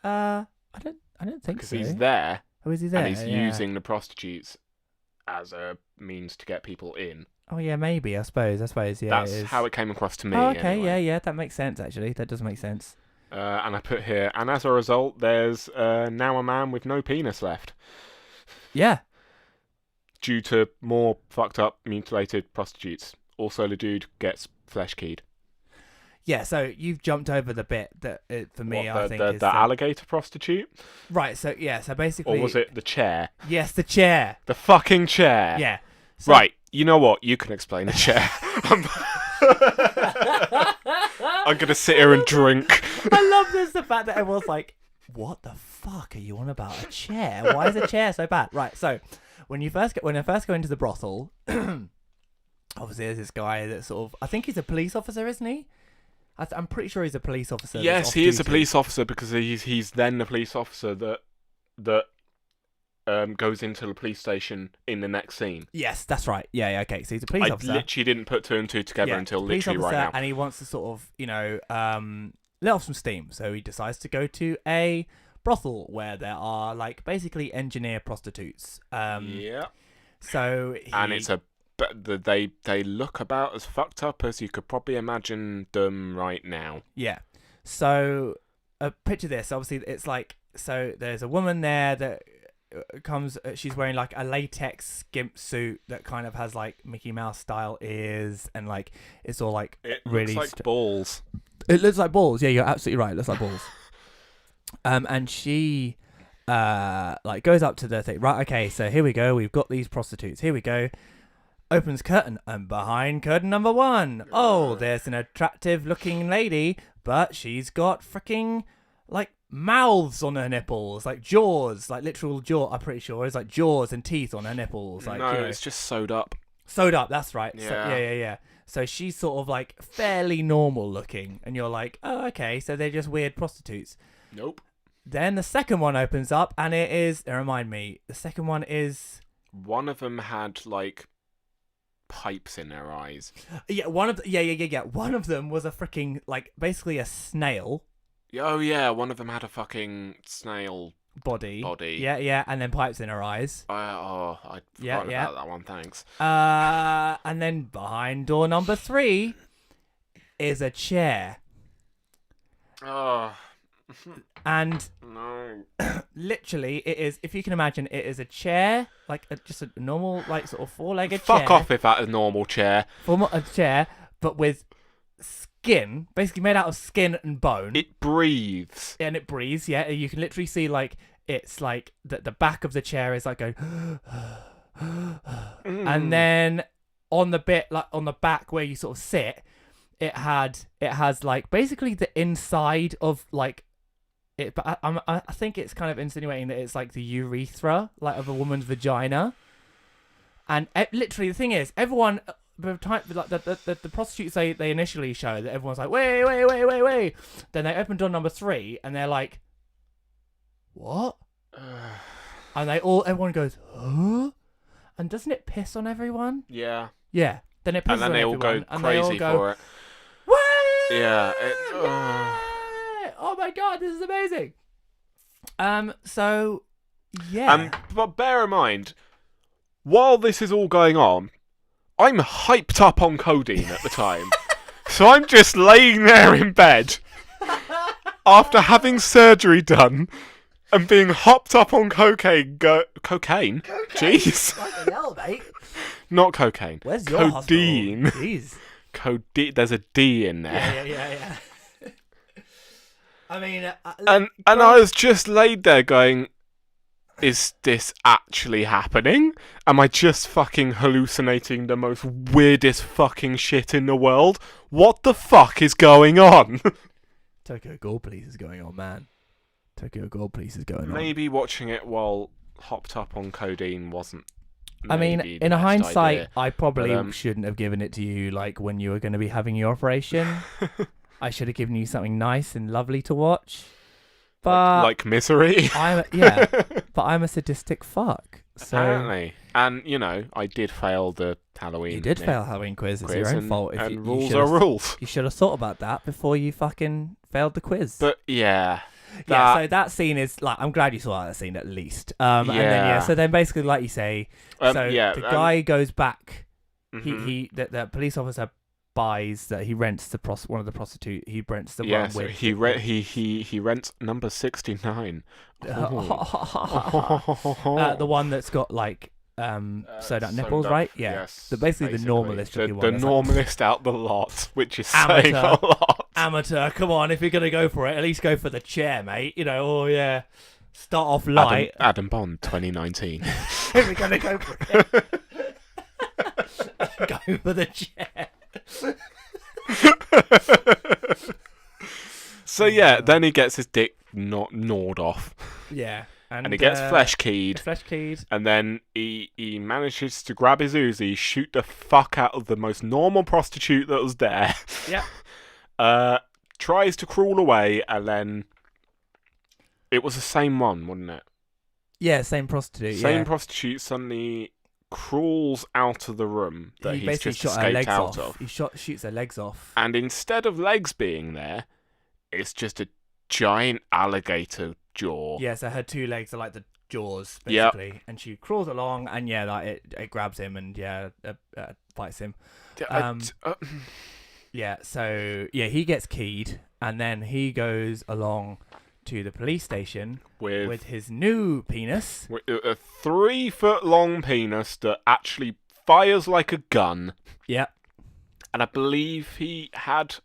I don't think so. Because he's there. Oh, is he there? And he's using the prostitutes as a means to get people in. Oh yeah, maybe. I suppose. Yeah. That's how it came across to me. Oh, okay. Anyway. Yeah. That makes sense. Actually, that does make sense. And I put here, and as a result, there's now a man with no penis left. Yeah. Due to more fucked up, mutilated prostitutes. Also, the dude gets flesh keyed. Yeah, so you've jumped over the bit that, for me, I think is the alligator prostitute. Right. So basically, or was it the chair? Yes, the chair. The fucking chair. Yeah. So... Right. You know what? You can explain the chair. I'm gonna sit here and drink. I love this. The fact that everyone's like, "What the fuck are you on about? A chair? Why is a chair so bad?" Right. So when I first go into the brothel. Obviously, there's this guy that sort of... I think he's a police officer, isn't he? I'm pretty sure he's a police officer. Yes, he is a police officer because he's then the police officer that goes into the police station in the next scene. Yes, that's right. Yeah, okay. So he's a police officer. I literally didn't put two and two together until literally right now. And he wants to sort of, let off some steam. So he decides to go to a brothel where there are, like, basically engineer prostitutes. Yeah. So and it's a... But they look about as fucked up as you could probably imagine them right now. Yeah. So, picture this. Obviously, it's like... So, there's a woman there that comes... she's wearing, like, a latex GIMP suit that kind of has, like, Mickey Mouse style ears. And, like, it's all, like, it really... It looks like balls. It looks like balls. Yeah, you're absolutely right. It looks like balls. And she... goes up to the thing. Right, okay, so here we go. We've got these prostitutes. Here we go. Opens curtain, and behind curtain number 1, there's an attractive looking lady, but she's got freaking, like, mouths on her nipples, like jaws, like literal jaw. I'm pretty sure it's like jaws and teeth on her nipples. Like, no, it's just sewed up. Sewed up, that's right. Yeah. Yeah. So she's sort of like fairly normal looking, and you're like, oh, okay, so they're just weird prostitutes. Nope. Then the second one opens up, and remind me, the second one is... One of them had, like... pipes in their eyes. Yeah, one of them was a freaking, like, basically a snail. Oh yeah, one of them had a fucking snail body. Yeah, and then pipes in her eyes. I forgot about that one. Thanks. And then behind door number 3 is a chair. Oh. And no. Literally, it is, if you can imagine, it is a chair, like just a normal, like, sort of 4-legged chair. Fuck off with that, a normal chair. A chair, but with skin, basically made out of skin and bone. It breathes. And it breathes, yeah. You can literally see, like, it's like the back of the chair is like going... And then on the bit, like, on the back where you sort of sit, it has, like, basically the inside of, like, it, but I think it's kind of insinuating that it's like the urethra, like, of a woman's vagina. And literally, the thing is, everyone, like, the prostitutes they initially show that everyone's like, wait. Then they open door number 3, and they're like, what? And everyone goes, huh? And doesn't it piss on everyone? Yeah. Yeah. Then it pisses on everyone. And then they all go crazy for it. Wait! Yeah. Oh my god, this is amazing. So, yeah. But bear in mind, while this is all going on, I'm hyped up on codeine at the time. So I'm just laying there in bed after having surgery done and being hopped up on cocaine. Cocaine? Jeez. Fucking hell, mate. Not cocaine. Where's your codeine? Hospital? Jeez. Codeine. There's a D in there. Yeah. I mean, and I was just laid there going, is this actually happening? Am I just fucking hallucinating the most weirdest fucking shit in the world? What the fuck is going on? Tokyo Gore Police is going on, man. Tokyo Gore Police is going on. Maybe watching it while hopped up on codeine wasn't. I mean, in hindsight, I probably shouldn't have given it to you like when you were going to be having your operation. I should have given you something nice and lovely to watch. But like Misery. But I'm a sadistic fuck. So apparently, and I did fail the Halloween. You did fail Halloween quiz. It's your own fault. And rules are rules. You should have thought about that before you fucking failed the quiz. But yeah. So that scene is like, I'm glad you saw that scene at least. And then so then basically, like you say, the guy goes back. Mm-hmm. The police officer buys that he rents one of the prostitute. He rents the one with. He rents number 69. The one that's got like sewed up nipples, right? Yeah. Yes, basically the normalist the one. The normalist out the lot, which is saying a lot. Amateur, come on! If you're gonna go for it, at least go for the chair, mate. Start off light. Adam Bond, 2019. If we're gonna go for it, go for the chair. So then he gets his dick gnawed off. Yeah. And he gets flesh keyed. And then he manages to grab his Uzi, shoot the fuck out of the most normal prostitute that was there. Yeah. Tries to crawl away, and then it was the same one, wasn't it? Yeah, same prostitute. Same prostitute suddenly crawls out of the room that he's just escaped out of. He shoots her legs off. And instead of legs being there, it's just a giant alligator jaw. Yeah, so her two legs are like the jaws, basically. Yep. And she crawls along, and it grabs him and bites him. He gets keyed, and then he goes along to the police station with his new penis. With a 3-foot-long penis that actually fires like a gun. Yeah. And I believe he had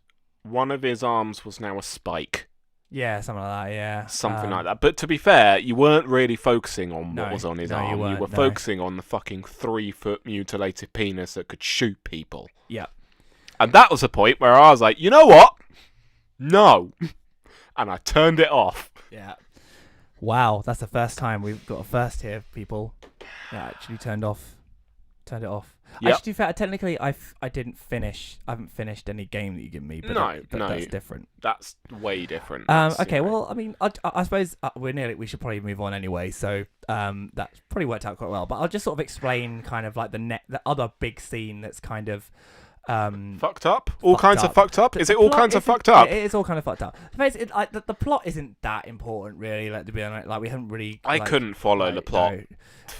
one of his arms was now a spike. Yeah, something like that, yeah. Something like that. But to be fair, you weren't really focusing on what was on his arm. You were focusing on the fucking 3-foot mutilated penis that could shoot people. Yeah. And that was a point where I was like, you know what? No. And I turned it off. Yeah. Wow, that's the first time we've got a first here, people. Yeah, actually turned it off. Yep. Actually, to be fair, technically, I didn't finish. I haven't finished any game that you give me. But no, that's different. That's way different. Okay, well, I mean, I suppose we should probably move on anyway. So that's probably worked out quite well. But I'll just sort of explain kind of like the other big scene that's kind of fucked up. All kinds of fucked up. Is it all kinds of fucked up? It is all kind of fucked up. The plot isn't that important, really. Like, to be honest, like we haven't really. I couldn't follow the plot.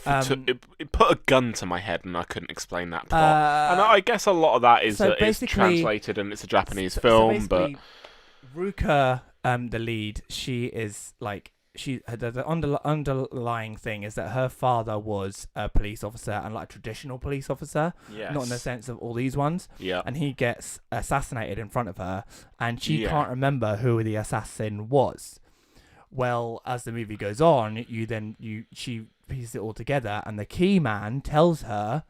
It put a gun to my head, and I couldn't explain that plot. And I guess a lot of that is that it's translated and it's a Japanese film. But Ruka, the lead, she is like. The underlying thing is that her father was a police officer, and like a traditional police officer, not in the sense of all these ones. Yeah. And he gets assassinated in front of her, and she can't remember who the assassin was. Well, as the movie goes on, she pieces it all together, and the key man tells her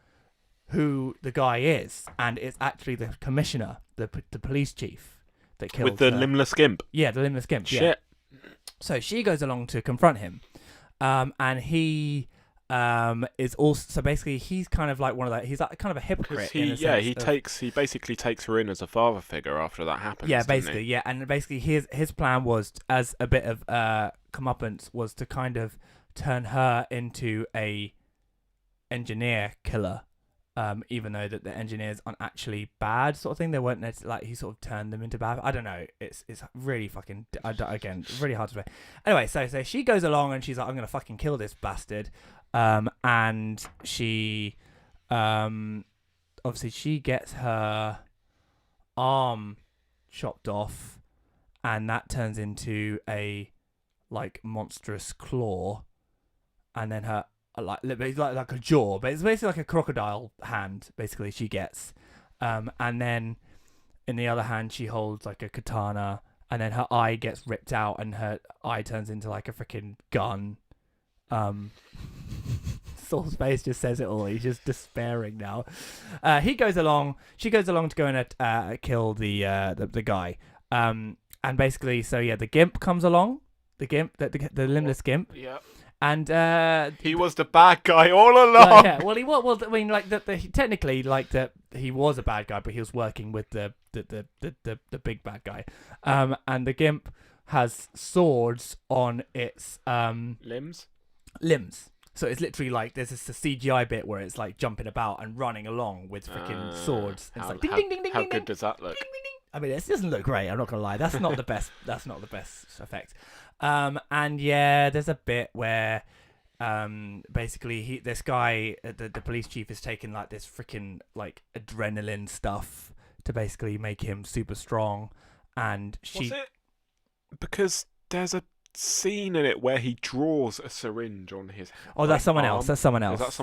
who the guy is, and it's actually the commissioner, the police chief that killed with the limbless gimp. Yeah, the limbless gimp. Shit. Yeah. So she goes along to confront him, and he is also, so basically he's kind of like one of the, he's like kind of a hypocrite. He basically takes her in as a father figure after that happens. Yeah, basically, and basically his plan was, as a bit of comeuppance, was to kind of turn her into a engineer killer. Even though that the engineers aren't actually bad, sort of thing. They weren't like, he sort of turned them into bad. I don't know. It's really fucking, again, really hard to explain. Anyway, so she goes along and she's like, I'm gonna fucking kill this bastard. And she, obviously she gets her arm chopped off, and that turns into a like monstrous claw, and then her. Like a jaw, but it's basically like a crocodile hand. Basically, she gets, and then in the other hand she holds like a katana, and then her eye gets ripped out, and her eye turns into like a freaking gun, Saul's face just says it all. He's just despairing now. She goes along to go and kill the guy. And basically, so yeah, the GIMP comes along. The GIMP, the limbless GIMP. Yeah. And he was the bad guy all along. Yeah, well, he was. Well, I mean, like technically, like that, he was a bad guy, but he was working with the big bad guy. And the GIMP has swords on its limbs. So it's literally like there's this CGI bit where it's like jumping about and running along with freaking swords. And it's like ding ding ding ding. How ding, good ding, does that look? Ding, ding, ding. I mean, it doesn't look great. I'm not gonna lie. That's not the best. That's not the best effect. And yeah, there's a bit where basically this guy, the police chief, is taking like this freaking like adrenaline stuff to basically make him super strong. And Was it? Because there's a scene in it where he draws a syringe on his that's someone else. Is that someone else? That's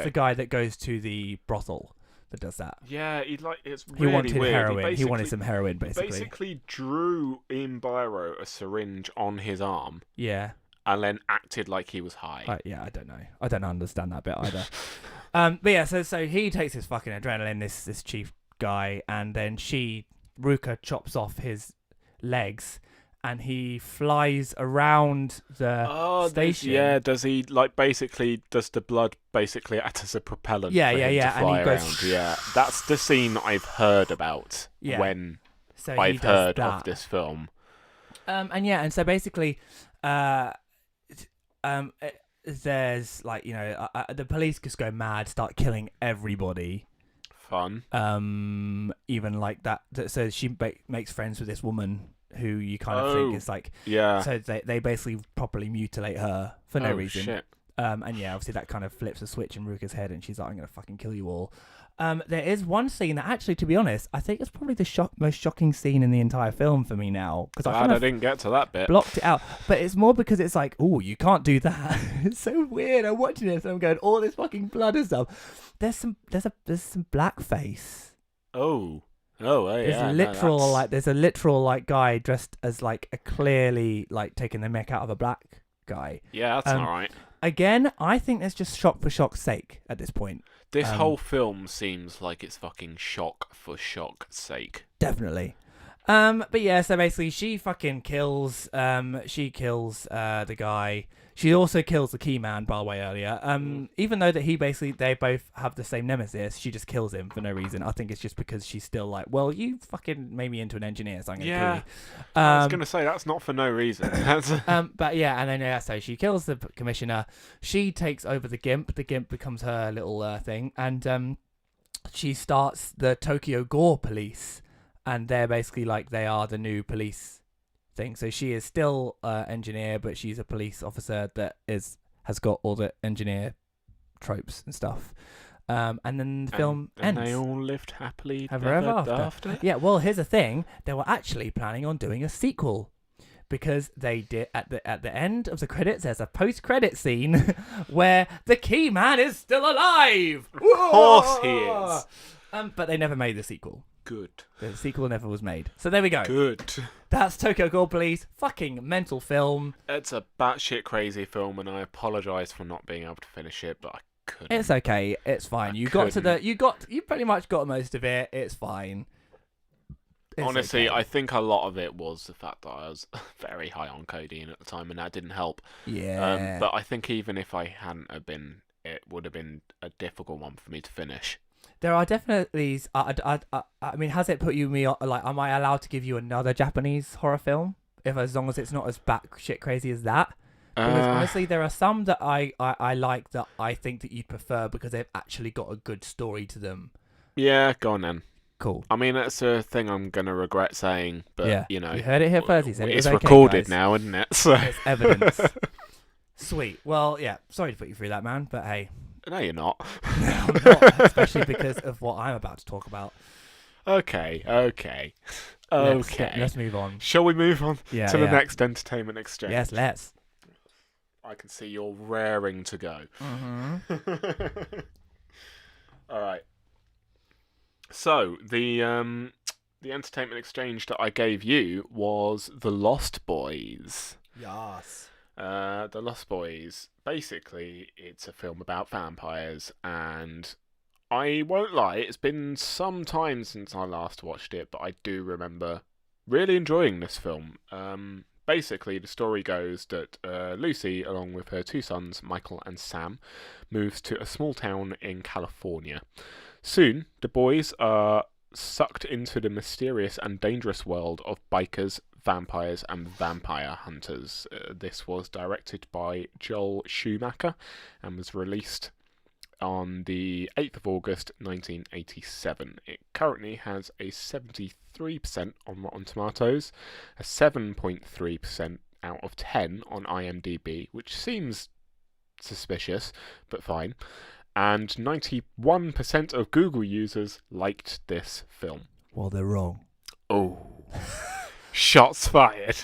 the guy that goes to the brothel that does that. Yeah, it's really he wanted weird. heroin. He wanted some heroin, basically. He basically drew in biro a syringe on his arm. Yeah. And then acted like he was high. Yeah, I don't know. I don't understand that bit either. But yeah, so he takes his fucking adrenaline, this chief guy, and then Ruka chops off his legs, and he flies around the station. Does he does the blood basically act as a propellant? Yeah, for him to fly and he around? goes. Yeah, that's the scene I've heard about when I've heard of this film. And so basically, there's like the police just go mad, start killing everybody. Fun. Even like that. So she makes friends with this woman who you kind of think is like, so they basically properly mutilate her for no reason. Shit. And yeah, obviously that kind of flips a switch in Ruka's head, and she's like, I'm gonna fucking kill you all. There is one scene that actually, to be honest, I think it's probably the most shocking scene in the entire film for me now, because I didn't get to that bit. Blocked it out, but it's more because it's like, oh, you can't do that. It's so weird. I'm watching this and I'm going, all this fucking blood and stuff. There's some blackface. There's a literal like guy dressed as like a clearly like taking the mech out of a black guy. Yeah, that's all right. Again, I think there's just shock for shock's sake at this point. This whole film seems like it's fucking shock for shock's sake. Definitely. But yeah, so basically she fucking kills the guy. She also kills the key man, by the way, earlier. Even though that they both have the same nemesis, she just kills him for no reason. I think it's just because she's still like, well, you fucking made me into an engineer, so I'm going to kill you. I was going to say, that's not for no reason. But yeah, and then so she kills the commissioner. She takes over the GIMP. The GIMP becomes her little thing. And she starts the Tokyo Gore Police. And they're basically like, they are the new police thing. So she is still engineer, but she's a police officer that has got all the engineer tropes and stuff. And then the film ends. And they all lived happily ever after. Yeah, well, here's the thing. They were actually planning on doing a sequel. Because they did at the end of the credits, there's a post-credit scene where the key man is still alive. Of course he is. But they never made the sequel. Good. The sequel never was made. So there we go. Good. That's Tokyo Gore Police. Fucking mental film. It's a batshit crazy film, and I apologise for not being able to finish it, but I couldn't. It's okay. It's fine. You pretty much got most of it. It's fine. Honestly, I think a lot of it was the fact that I was very high on codeine at the time, and that didn't help. Yeah. But I think even if I hadn't have been, it would have been a difficult one for me to finish. There are definitely. I mean, has it put me like? Am I allowed to give you another Japanese horror film as long as it's not as batshit crazy as that? Because honestly, there are some that I like that I think that you'd prefer because they've actually got a good story to them. Yeah, go on then. Cool. I mean, that's a thing I'm gonna regret saying, but yeah. You heard it here first. He said it's okay, recorded guys. Now, isn't it? So it's evidence. Sweet. Well, yeah. Sorry to put you through that, man. But hey. No, you're not. No, I'm not. Especially because of what I'm about to talk about. Okay. Let's move on. Shall we move on to the next entertainment exchange? Yes, let's. I can see you're raring to go. Mm-hmm. All right. So the entertainment exchange that I gave you was The Lost Boys. Yes. The Lost Boys. Basically, it's a film about vampires, and I won't lie, it's been some time since I last watched it, but I do remember really enjoying this film. Basically, the story goes that Lucy, along with her two sons, Michael and Sam, moves to a small town in California. Soon, the boys are sucked into the mysterious and dangerous world of bikers, vampires, and vampire hunters. This was directed by Joel Schumacher and was released on the 8th of August 1987. It currently has a 73% on Rotten Tomatoes, a 7.3% out of 10 on IMDb, which seems suspicious, but fine. And 91% of Google users liked this film. Well, they're wrong. Oh. Shots fired.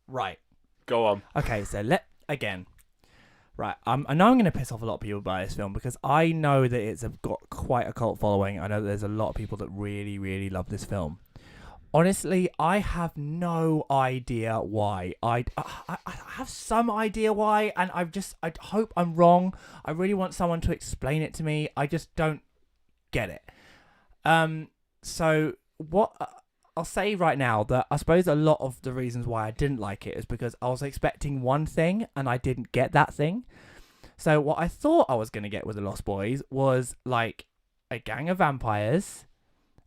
Right. Go on. Okay, so again. Right, I know I'm going to piss off a lot of people by this film because I know that it's got quite a cult following. I know that there's a lot of people that really, really love this film. Honestly, I have no idea why. I have some idea why, and I hope I'm wrong. I really want someone to explain it to me. I just don't get it. So what I'll say right now that I suppose a lot of the reasons why I didn't like it is because I was expecting one thing and I didn't get that thing. So what I thought I was going to get with The Lost Boys was like a gang of vampires.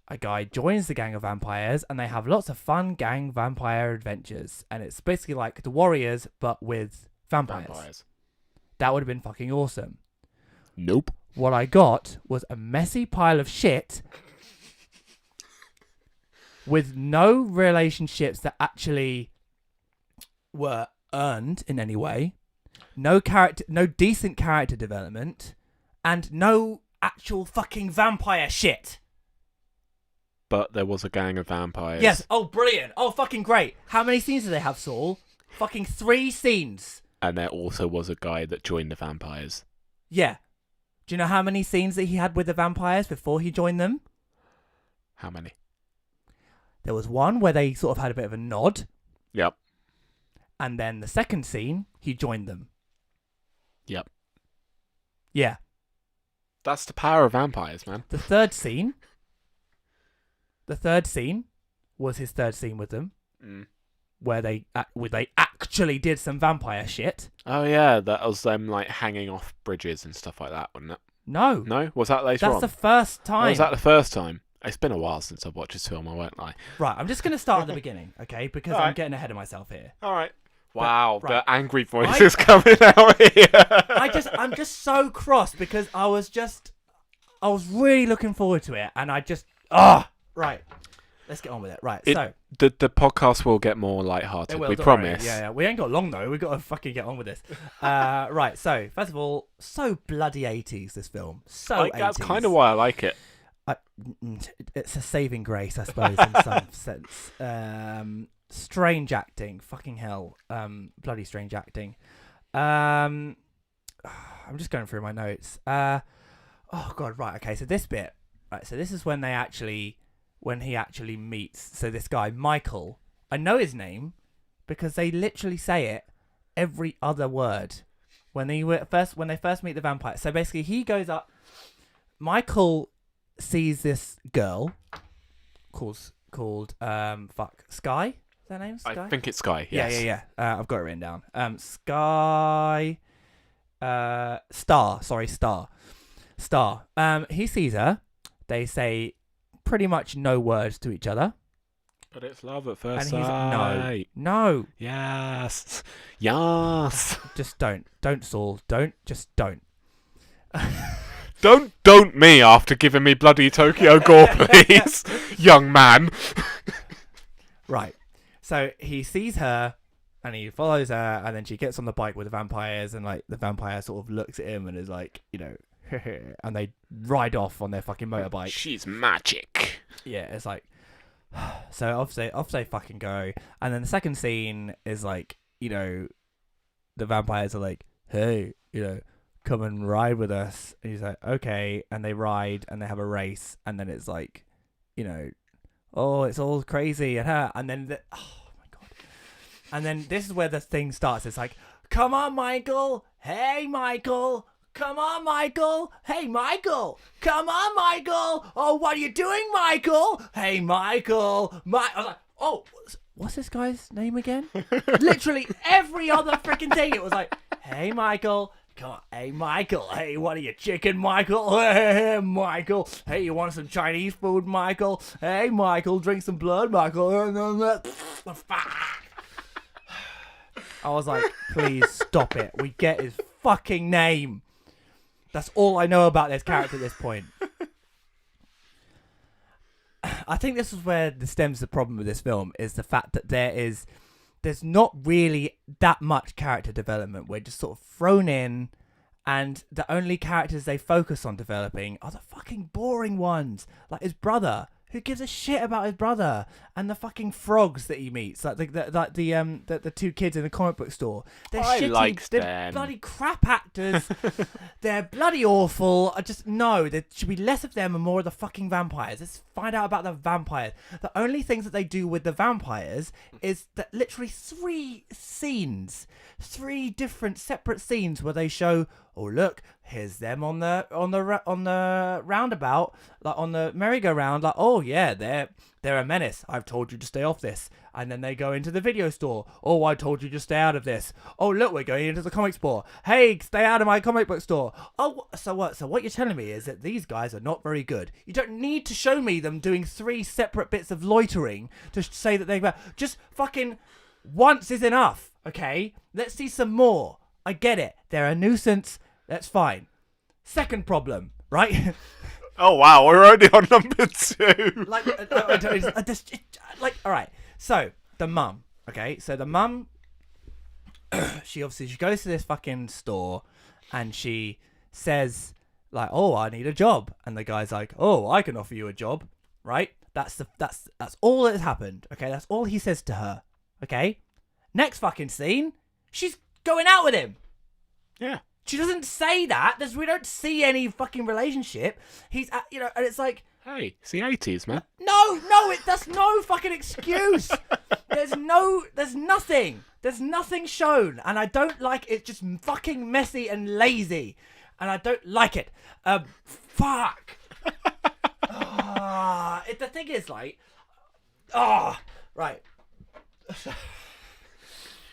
A guy joins the gang of vampires and they have lots of fun gang vampire adventures. And it's basically like The Warriors, but with vampires. That would have been fucking awesome. Nope. What I got was a messy pile of shit with no relationships that actually were earned in any way, no decent character development, and no actual fucking vampire shit. But there was a gang of vampires. Yes. Oh, brilliant. Oh, fucking great. How many scenes do they have, Saul? Fucking 3 scenes. And there also was a guy that joined the vampires. Yeah. Do you know how many scenes that he had with the vampires before he joined them? How many? There was one where they sort of had a bit of a nod. Yep. And then the second scene, he joined them. Yep. Yeah. That's the power of vampires, man. The third scene was his third scene with them. Where they actually did some vampire shit. Oh, yeah. That was them, like, hanging off bridges and stuff like that, wasn't it? No. No? Was that later on? That's the first time. Or was that the first time? It's been a while since I've watched this film, I won't lie. Right, I'm just going to start at the beginning, okay? Because I'm getting ahead of myself here. All right. Wow, right. the angry voice is coming out here. I'm just so cross because I was really looking forward to it, and right. Let's get on with it. Right, so the podcast will get more lighthearted. We promise. Yeah. We ain't got long though. We've got to fucking get on with this. Right. So first of all, so bloody 80s. This film, so 80s. That's kind of why I like it. It's a saving grace, I suppose, in some sense. Strange acting, fucking hell. Bloody strange acting. I'm just going through my notes. Oh god. Right. Okay. So this bit. Right. So this is when he actually meets. So this guy, Michael, I know his name because they literally say it every other word when they first meet the vampire. So basically, he goes up. Michael sees this girl called Sky. Is that her name? Sky? I think it's Sky. Yes. Yeah. I've got it written down. Sky. Star. Sorry, Star. He sees her. They say pretty much no words to each other. But it's love at first sight. And No. Yes. Just don't. Don't, Saul. Don't. Don't me after giving me bloody Tokyo Gore Police, young man. Right. So he sees her and he follows her, and then she gets on the bike with the vampires, and like the vampire sort of looks at him and is like, and they ride off on their fucking motorbike. She's magic. Yeah, it's like, so off they fucking go. And then the second scene is like, the vampires are like, hey, come and ride with us. And he's like, okay. And they ride and they have a race. And then it's like, oh, it's all crazy. And then, oh my God. And then this is where the thing starts. It's like, come on, Michael. Hey, Michael. Come on, Michael. Hey, Michael. Come on, Michael. Oh, what are you doing, Michael? Hey, Michael. I was like, oh, what's this guy's name again? Literally every other freaking thing. It was like, hey, Michael. Come on. Hey, Michael. Hey, what are you, chicken, Michael? Hey, Michael. Hey, you want some Chinese food, Michael? Hey, Michael. Drink some blood, Michael. I was like, please stop it. We get his fucking name. That's all I know about this character at this point. I think this is where stems the problem with this film, is the fact that there's not really that much character development. We're just sort of thrown in, and the only characters they focus on developing are the fucking boring ones, like his brother. Who gives a shit about his brother? And the fucking frogs that he meets, like the two kids in the comic book store. They're shitty. They're bloody crap actors. They're bloody awful. There should be less of them and more of the fucking vampires. Let's find out about the vampires. The only things that they do with the vampires is that literally 3 different separate scenes where they show, oh look, here's them on the roundabout, like on the merry-go-round, like, oh yeah, they're a menace. I've told you to stay off this. And then they go into the video store. Oh, I told you to stay out of this. Oh, look, we're going into the comic store. Hey, stay out of my comic book store. Oh, so what? So what you're telling me is that these guys are not very good. You don't need to show me them doing 3 separate bits of loitering to say that they're just fucking once is enough. Okay, let's see some more. I get it. They're a nuisance. That's fine. Second problem, right? Oh wow, we're already on number 2. All right. So the mum, okay. So the mum, she goes to this fucking store, and she says like, "Oh, I need a job," and the guy's like, "Oh, I can offer you a job," right? That's all that has happened. Okay, that's all he says to her. Okay. Next fucking scene, she's going out with him. Yeah. She doesn't say that. We don't see any fucking relationship. He's, and it's like, hey, it's the 80s, man. No, that's no fucking excuse. There's nothing. There's nothing shown, and I don't like it. It's just fucking messy and lazy, and I don't like it. Fuck. The thing is, like, right.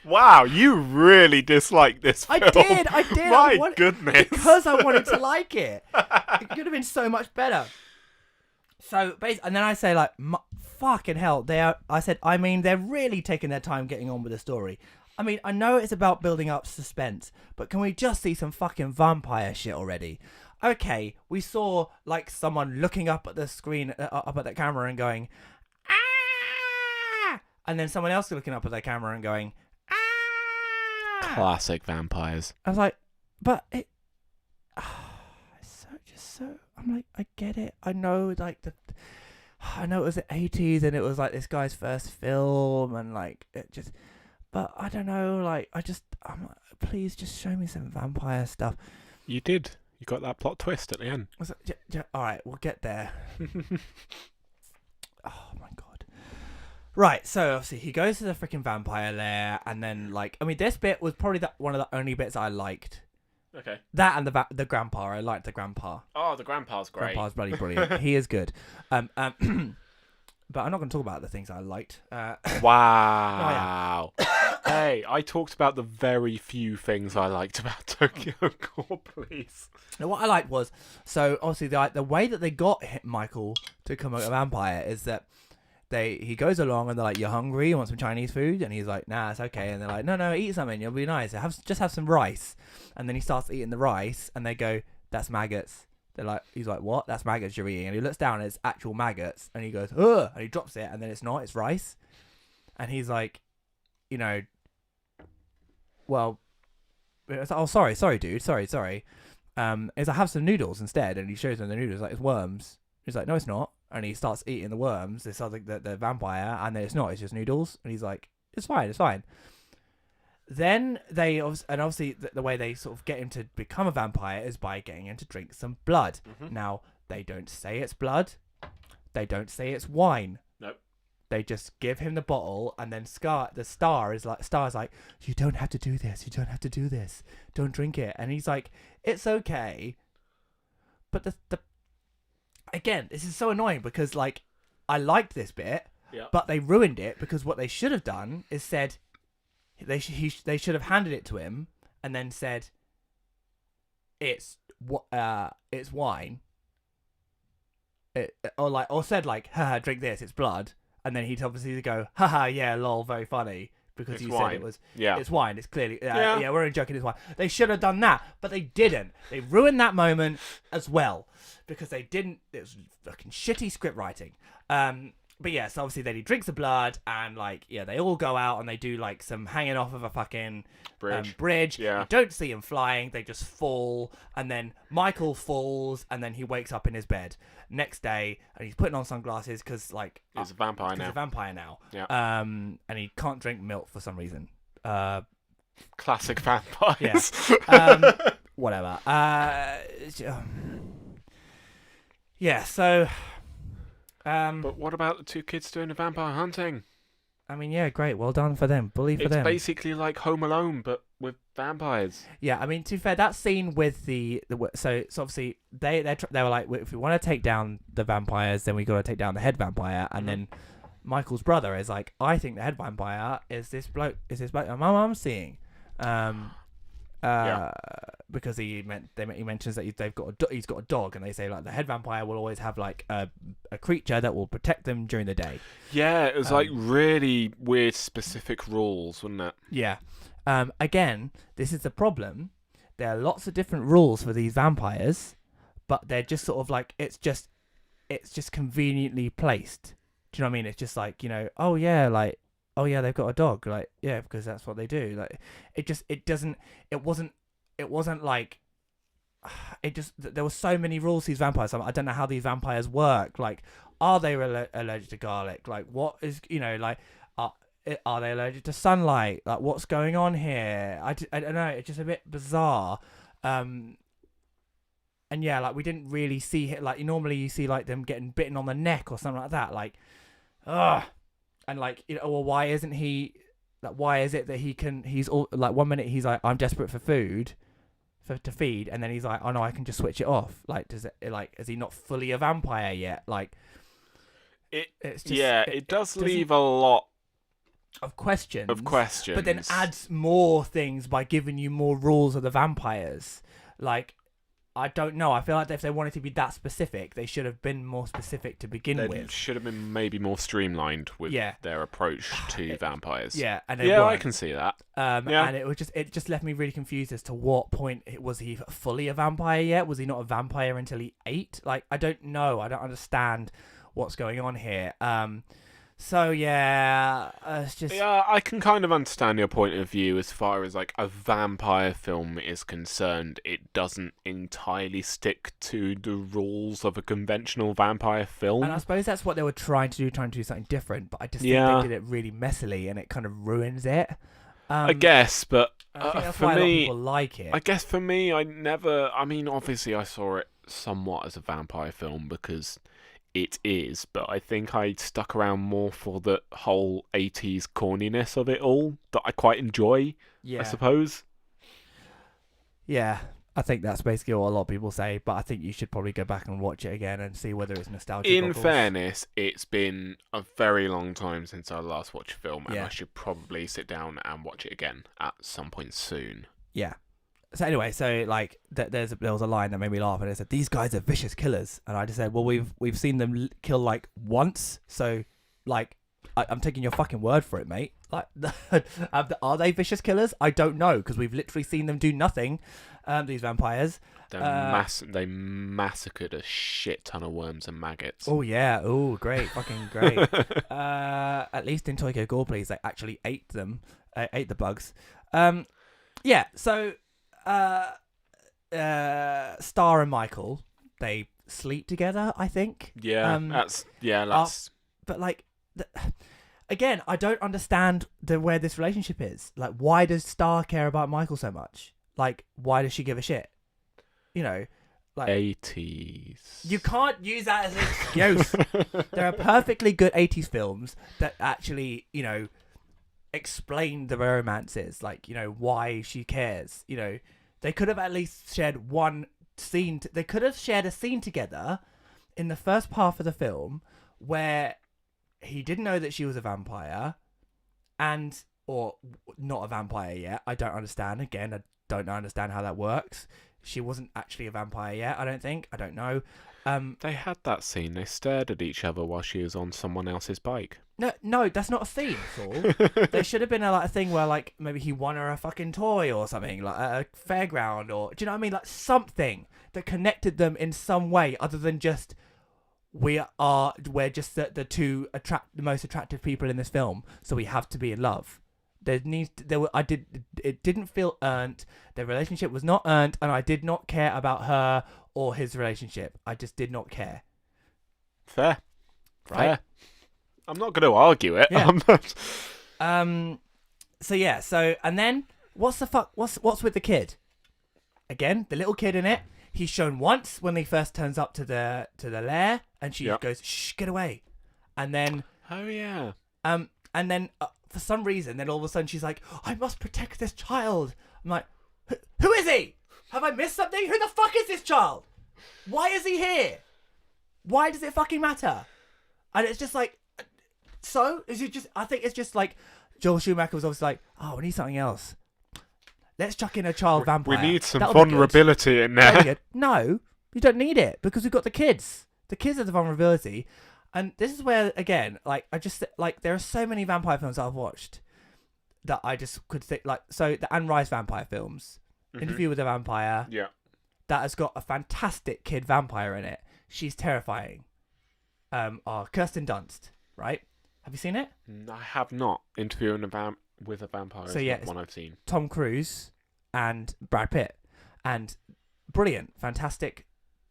Wow, you really dislike this film. I did. My goodness. Because I wanted to like it. It could have been so much better. So, basically, and then I say, like, fucking hell, they're really taking their time getting on with the story. I mean, I know it's about building up suspense, but can we just see some fucking vampire shit already? Okay, we saw, like, someone looking up at the screen, up at the camera and going, ah! And then someone else looking up at their camera and going, classic vampires. I was like, but it's so. I'm like, I get it. I know, like I know it was the 80s and it was like this guy's first film and like it just. But I don't know, like I'm like, please just show me some vampire stuff. You did. You got that plot twist at the end. I was like, all right, we'll get there. Oh my god. Right, so obviously he goes to the freaking vampire lair, and then like, I mean, this bit was probably one of the only bits I liked. Okay. That and the grandpa. I liked the grandpa. Oh, the grandpa's great. Grandpa's bloody brilliant. He is good. But I'm not going to talk about the things I liked. Wow. Oh, yeah. Hey, I talked about the very few things I liked about Tokyo Gore Police. Now, what I liked was, so obviously the way that they got Michael to become a vampire is that he goes along and they're like, you're hungry, you want some Chinese food? And he's like, nah, it's okay. And they're like, no, eat something, you'll be nice. Just have some rice. And then he starts eating the rice and they go, that's maggots. He's like, what? That's maggots you're eating. And he looks down and it's actual maggots. And he goes, ugh, and he drops it. And then it's not, it's rice. And he's like, well, it's like, oh, sorry, dude. Sorry. He's like, have some noodles instead. And he shows them the noodles, like, it's worms. He's like, no, it's not. And he starts eating the worms. It's like the vampire, and then it's not. It's just noodles. And he's like, it's fine. Then obviously the way they sort of get him to become a vampire is by getting him to drink some blood. Mm-hmm. Now they don't say it's blood. They don't say it's wine. Nope. they just give him the bottle, and then Star is like, you don't have to do this. You don't have to do this. Don't drink it. And he's like, it's okay. But the again, this is so annoying because like I liked this bit, but they ruined it because what they should have done is said they should have handed it to him and then said it's wine. Or said like, haha, drink this, it's blood, and then he'd obviously go, haha, yeah, lol, very funny, because it's you wine. said it was, yeah, it's wine, it's clearly, yeah, we're only joking, it's wine. They should have done that, but they didn't. They ruined that moment as well, because they didn't, it was fucking shitty script writing. But yeah, so obviously then he drinks the blood, and like, yeah, they all go out and they do like some hanging off of a fucking bridge. Yeah. You don't see him flying, they just fall, and then Michael falls, and then he wakes up in his bed next day, and he's putting on sunglasses because like he's a vampire now. He's a vampire now. Yeah. And he can't drink milk for some reason. Classic vampires. Yeah. Whatever. Yeah. So. But what about the two kids doing the vampire hunting? I mean, yeah, great. Well done for them. Bully for them. It's basically like Home Alone, but with vampires. Yeah, I mean, to be fair, that scene with so obviously they were like, if we want to take down the vampires, then we got to take down the head vampire, and then Michael's brother is like, I think the head vampire is this bloke my mum's seeing. Because he mentions that he's got a dog, and they say like the head vampire will always have like a creature that will protect them during the day. Yeah, it was like really weird specific rules, wasn't it? Yeah. Again, this is the problem. There are lots of different rules for these vampires, but they're just sort of like it's just conveniently placed. Do you know what I mean? It's just like, oh yeah, they've got a dog, like, yeah, because that's what they do. Like, it wasn't like, there were so many rules to these vampires. I don't know how these vampires work. Like, are they allergic to garlic? Like, what is, like, are they allergic to sunlight? Like, what's going on here? I don't know. It's just a bit bizarre. And yeah, like, we didn't really see it. Like, normally you see like them getting bitten on the neck or something like that. Like, ugh. And like, well, why isn't he? Like, why is it that he's all like 1 minute he's like, I'm desperate for food, to feed, and then he's like, oh no, I can just switch it off. Like, is he not fully a vampire yet? Like, it's just, it does leave a lot of questions. But then adds more things by giving you more rules of the vampires. Like, I don't know. I feel like if they wanted to be that specific, they should have been more specific to begin with. They should have been maybe more streamlined with their approach to vampires. Yeah, and I can see that. And it just left me really confused as to what point was he fully a vampire yet? Was he not a vampire until he ate? Like, I don't know. I don't understand what's going on here. So yeah, it's just... Yeah, I can kind of understand your point of view as far as like a vampire film is concerned. It doesn't entirely stick to the rules of a conventional vampire film. And I suppose that's what they were trying to do something different, but I just think they did it really messily and it kind of ruins it. I guess, but I think that's for why me, a lot of people like it. I guess for me, obviously I saw it somewhat as a vampire film because it is, but I think I stuck around more for the whole 80s corniness of it all that I quite enjoy, I suppose. Yeah, I think that's basically what a lot of people say, but I think you should probably go back and watch it again and see whether it's nostalgic. In fairness, it's been a very long time since I last watched a film, and I should probably sit down and watch it again at some point soon. Yeah. So anyway, like there was a line that made me laugh, and it said, "These guys are vicious killers," and I just said, "Well, we've seen them kill like once, so like I'm taking your fucking word for it, mate. Like, are they vicious killers? I don't know because we've literally seen them do nothing. These vampires, they massacred a shit ton of worms and maggots. Oh yeah, oh great, fucking great. At least in Tokyo Gore Police, they actually ate them, ate the bugs. Yeah, so. Star and Michael, they sleep together, I think. Yeah, that's. But like, again, I don't understand where this relationship is. Like, why does Star care about Michael so much? Like, why does she give a shit? Like 80s. You can't use that as an excuse. There are perfectly good 80s films that actually, explain the romances, like, why she cares. They could have at least shared one scene. They could have shared a scene together in the first half of the film where he didn't know that she was a vampire or not a vampire yet. I don't understand. Again, I don't understand how that works. She wasn't actually a vampire yet, I don't think. I don't know. They had that scene. They stared at each other while she was on someone else's bike. No, that's not a scene, Saul. There should have been a thing where, like, maybe he won her a fucking toy or something, like a fairground, or do you know what I mean? Like something that connected them in some way other than just we're just the most attractive people in this film, so we have to be in love. It didn't feel earned. Their relationship was not earned, and I did not care about her or his relationship. I just did not care. Fair. Right? Fair. I'm not going to argue it. Yeah. So and then what's with the kid? Again, the little kid in it. He's shown once when he first turns up to the lair, and she goes, "Shh, get away," and then oh yeah, and then. For some reason, then all of a sudden she's like, I must protect this child. I'm like, who is he? Have I missed something? Who the fuck is this child? Why is he here? Why does it fucking matter? And it's just like, so? I think it's just like, Joel Schumacher was obviously like, oh, we need something else. Let's chuck in a child vampire. We need some vulnerability in there. No, you don't need it because we've got the kids. The kids are the vulnerability. And this is where, again, like, there are so many vampire films that I've watched that I just could think, like, so the Anne Rice vampire films, Interview with a Vampire, that has got a fantastic kid vampire in it. She's terrifying. Kirsten Dunst, right? Have you seen it? I have not. Interview with a Vampire is not one I've seen. Tom Cruise and Brad Pitt. And brilliant, fantastic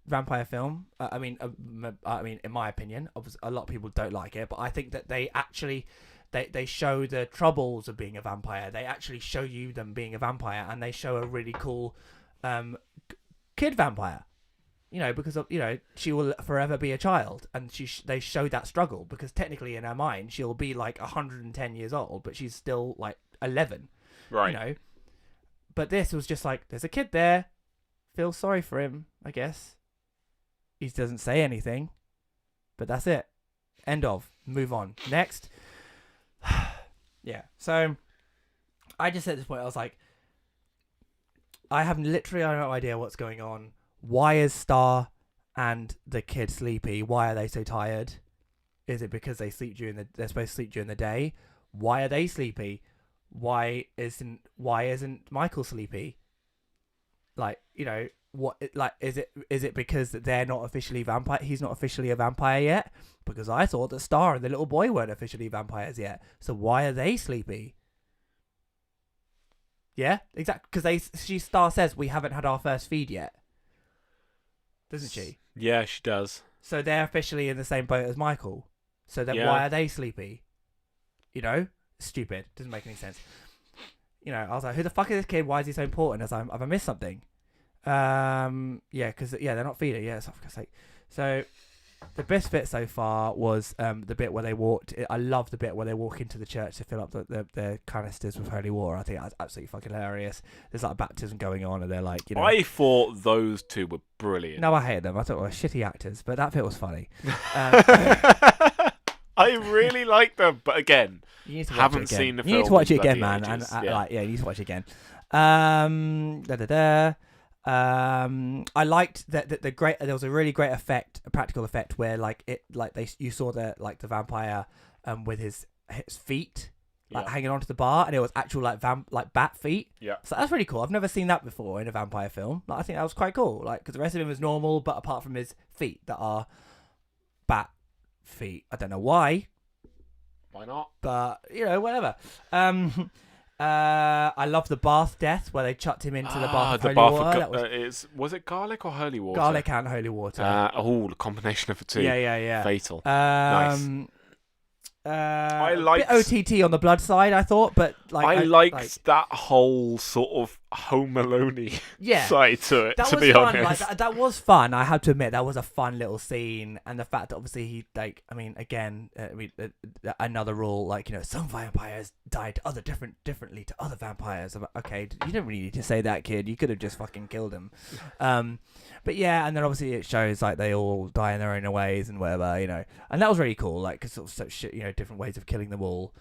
vampire film. I mean, in my opinion, a lot of people don't like it, but I think that they actually they show the troubles of being a vampire. They actually show you them being a vampire, and they show a really cool kid vampire. Because of, she will forever be a child, and they show that struggle because technically in her mind she'll be like 110 years old, but she's still like 11. Right. But this was just like, there's a kid there. Feel sorry for him, I guess. He doesn't say anything, but that's it. End of. Move on. Next. Yeah. So I just at this point, I was like, I have literally no idea what's going on. Why is Star and the kid sleepy? Why are they so tired? Is it because they're supposed to sleep during the day? Why are they sleepy? Why isn't Michael sleepy? Like, what, like, is it because they're not officially vampire? He's not officially a vampire yet? Because I thought that Star and the little boy weren't officially vampires yet. So why are they sleepy? Yeah, exactly. Because Star says we haven't had our first feed yet, doesn't she? Yeah, she does. So they're officially in the same boat as Michael. So then why are they sleepy? Stupid. Doesn't make any sense. I was like, who the fuck is this kid? Why is he so important? Have I missed something? Because they're not feeding. Yeah, for God's sake. So the best bit so far was the bit where they walked. I love the bit where they walk into the church to fill up the canisters with holy water. I think that's absolutely fucking hilarious. There's like a baptism going on, and they're like, I thought those two were brilliant. No, I hated them. I thought they were shitty actors, but that bit was funny. I really like them, but again, you need to haven't seen the film. You need to watch it again, man. Ages. And you need to watch it again. I liked that there was a really great effect, a practical effect where you saw the vampire with his feet hanging onto the bar, and it was actual bat feet. Yeah. So that's really cool. I've never seen that before in a vampire film. I think that was quite cool. Because the rest of him was normal, but apart from his feet that are bat feet. I don't know why. Why not? But whatever. I love the bath death where they chucked him into the bath of holy water. Was it garlic or holy water? Garlic and holy water. The combination of the two. Yeah. Fatal. Nice. I liked a bit OTT on the blood side, I thought, but I liked that whole sort of Home Alone-y side to it. To be honest, that was fun. I have to admit that was a fun little scene, and the fact that obviously he another rule, some vampires died differently to other vampires. I'm like, okay, you don't really need to say that, kid. You could have just fucking killed him. But yeah, and then obviously it shows they all die in their own ways and whatever, and that was really cool. Cause sort of such shit, different ways of killing them all.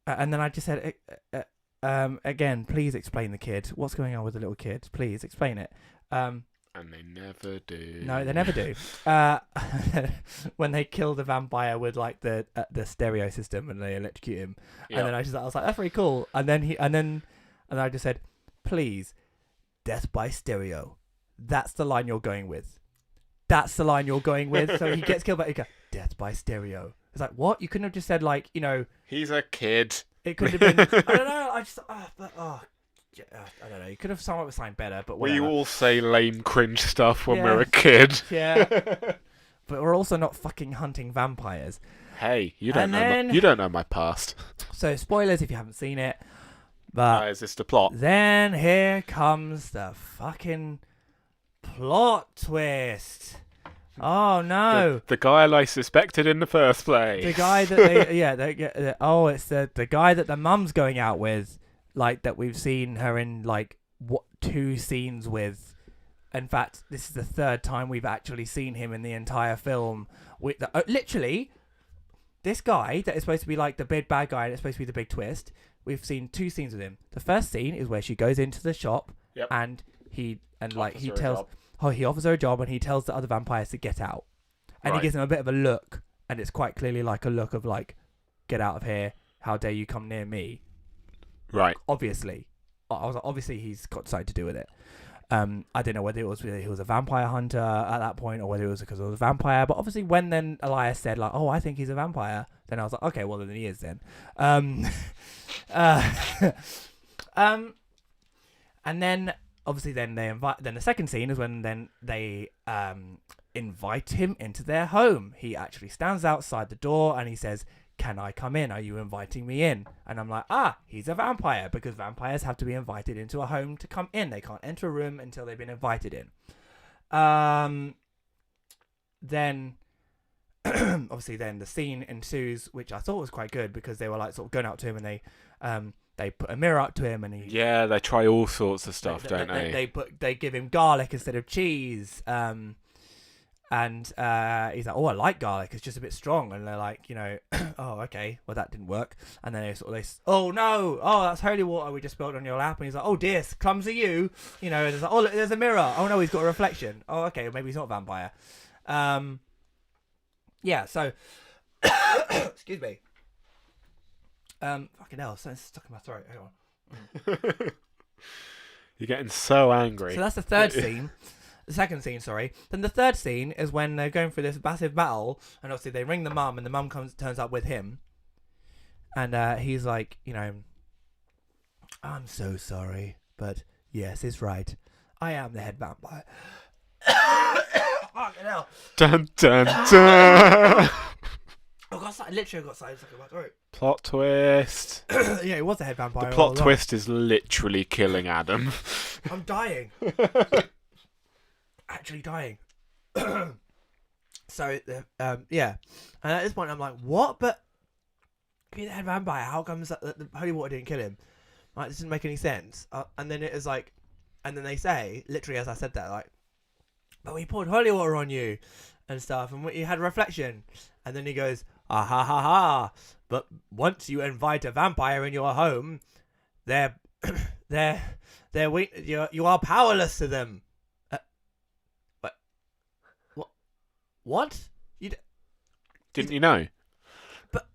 And then I just said, again, please explain the kid. What's going on with the little kid? Please explain it. And they never do. No, they never do. When they kill the vampire with the stereo system and they electrocute him, and then I was like, that's really cool. And then I just said, please, death by stereo. That's the line you're going with. That's the line you're going with. So he gets killed by death by stereo. It's like, what? You couldn't have just said he's a kid. It could have been. I don't know. I don't know. You could have someone with something better. But whatever. We all say lame, cringe stuff when we're a kid. Yeah. But we're also not fucking hunting vampires. Hey, you don't know my past. So spoilers if you haven't seen it. But is this the plot? Then here comes the fucking plot twist. Oh no! The guy I suspected in the first place. The guy that it's the guy that the mum's going out with, that we've seen her in 2 scenes with. In fact, this is the 3rd time we've actually seen him in the entire film. Literally, this guy that is supposed to be the big bad guy and it's supposed to be the big twist. We've seen 2 scenes with him. The first scene is where she goes into the shop and he offers her a job and he tells the other vampires to get out. And he gives them a bit of a look, and it's quite clearly a look of get out of here, how dare you come near me. Right. Obviously. I was like, obviously he's got something to do with it. I didn't know whether he was a vampire hunter at that point or whether it was because he was a vampire, but obviously when then Elias said I think he's a vampire, then I was like, okay, well then he is then. And then obviously then the second scene is when then they invite him into their home. He actually stands outside the door and he says, can I come in? Are you inviting me in? And I'm like, he's a vampire, because vampires have to be invited into a home to come in. They can't enter a room until they've been invited in. Then obviously then the scene ensues, which I thought was quite good, because they were sort of going out to him and they put a mirror up to him and they try all sorts of stuff, don't they? They give him garlic instead of cheese. And he's like, I like garlic. It's just a bit strong. And they're like, oh, okay. Well, that didn't work. And then oh, no. Oh, that's holy water we just spilled on your lap. And he's like, oh, dear, clumsy you. And it's like, oh, look, there's a mirror. Oh, no, he's got a reflection. Oh, okay. Maybe he's not a vampire. Yeah, so... Excuse me. Fucking hell. Something's stuck in my throat. Hang on. You're getting so angry. So that's the third scene. The second scene, sorry. Then the third scene is when they're going through this massive battle, and obviously they ring the mum, and the mum turns up with him, and he's like, I'm so sorry, but yes, it's right. I am the head vampire. Fucking hell. Dun dun dun. I literally got something stuck in my throat. Plot twist. Yeah, it was the head vampire. The plot twist is literally killing Adam. I'm dying. Actually dying. So, yeah. And at this point, I'm like, what? But he's the head vampire. How comes the holy water didn't kill him? This didn't make any sense. And then it is and then they say, literally as I said that, but we poured holy water on you and stuff, and you had a reflection. And then he goes, ha ha ha. But once you invite a vampire in your home, you are powerless to them. What? Didn't you know? But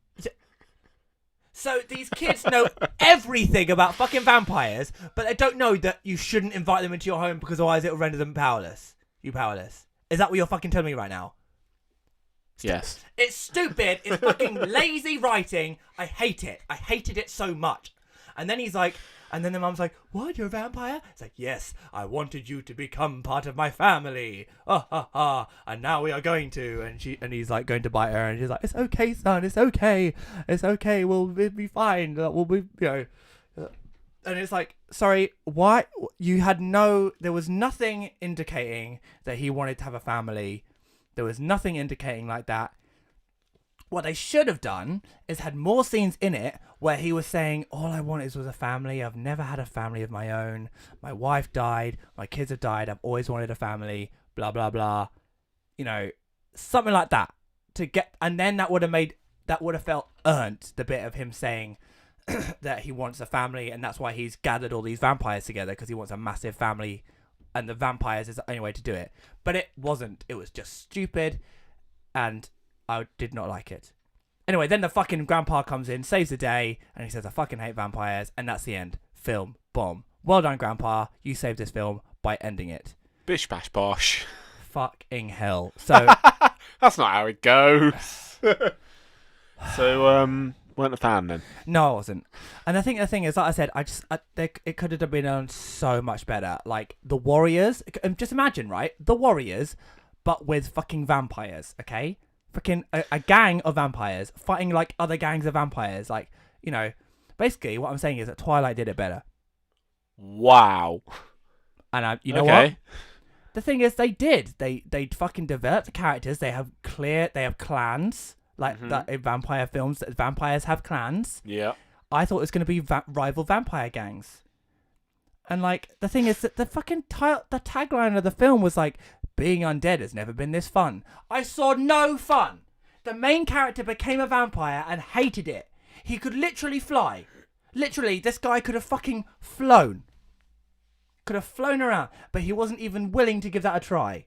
so these kids know everything about fucking vampires, but they don't know that you shouldn't invite them into your home because otherwise it will render them powerless. You powerless. Is that what you're fucking telling me right now? Yes. It's stupid. It's fucking lazy writing. I hate it. I hated it so much. And then he's like, and then the mum's like, what, you're a vampire? It's like, yes, I wanted you to become part of my family. Ha ha ha. And now we are going to. And he's like going to bite her. And she's like, it's okay, son. It's okay. It's okay. We'll be fine. We'll be, And it's like, sorry, why? There was nothing indicating that he wanted to have a family. There was nothing indicating like that. What they should have done is had more scenes in it where he was saying, all I wanted was a family. I've never had a family of my own. My wife died. My kids have died. I've always wanted a family. Blah, blah, blah. Something like that. And then that would have felt earned, the bit of him saying that he wants a family and that's why he's gathered all these vampires together, because he wants a massive family and the vampires is the only way to do it. But it wasn't. It was just stupid and I did not like it. Anyway, then the fucking grandpa comes in, saves the day, and he says, I fucking hate vampires, and that's the end. Film. Bomb. Well done, grandpa. You saved this film by ending it. Bish bash bosh. Fucking hell. So that's not how it goes. So, weren't a fan then? No, I wasn't. And I think the thing is, like I said, it could have been done so much better. Like, the Warriors, just imagine, right? The Warriors, but with fucking vampires, okay? Fucking a gang of vampires fighting like other gangs of vampires. Like, basically what I'm saying is that Twilight did it better. Wow. And you know what? The thing is, they did. They fucking developed the characters. They have clans. Like that in vampire films, that vampires have clans. Yeah. I thought it was going to be rival vampire gangs. And like, the thing is that the fucking the tagline of the film was like, being undead has never been this fun. I saw no fun. The main character became a vampire and hated it. He could literally fly. Literally, this guy could have fucking flown. Could have flown around, but he wasn't even willing to give that a try.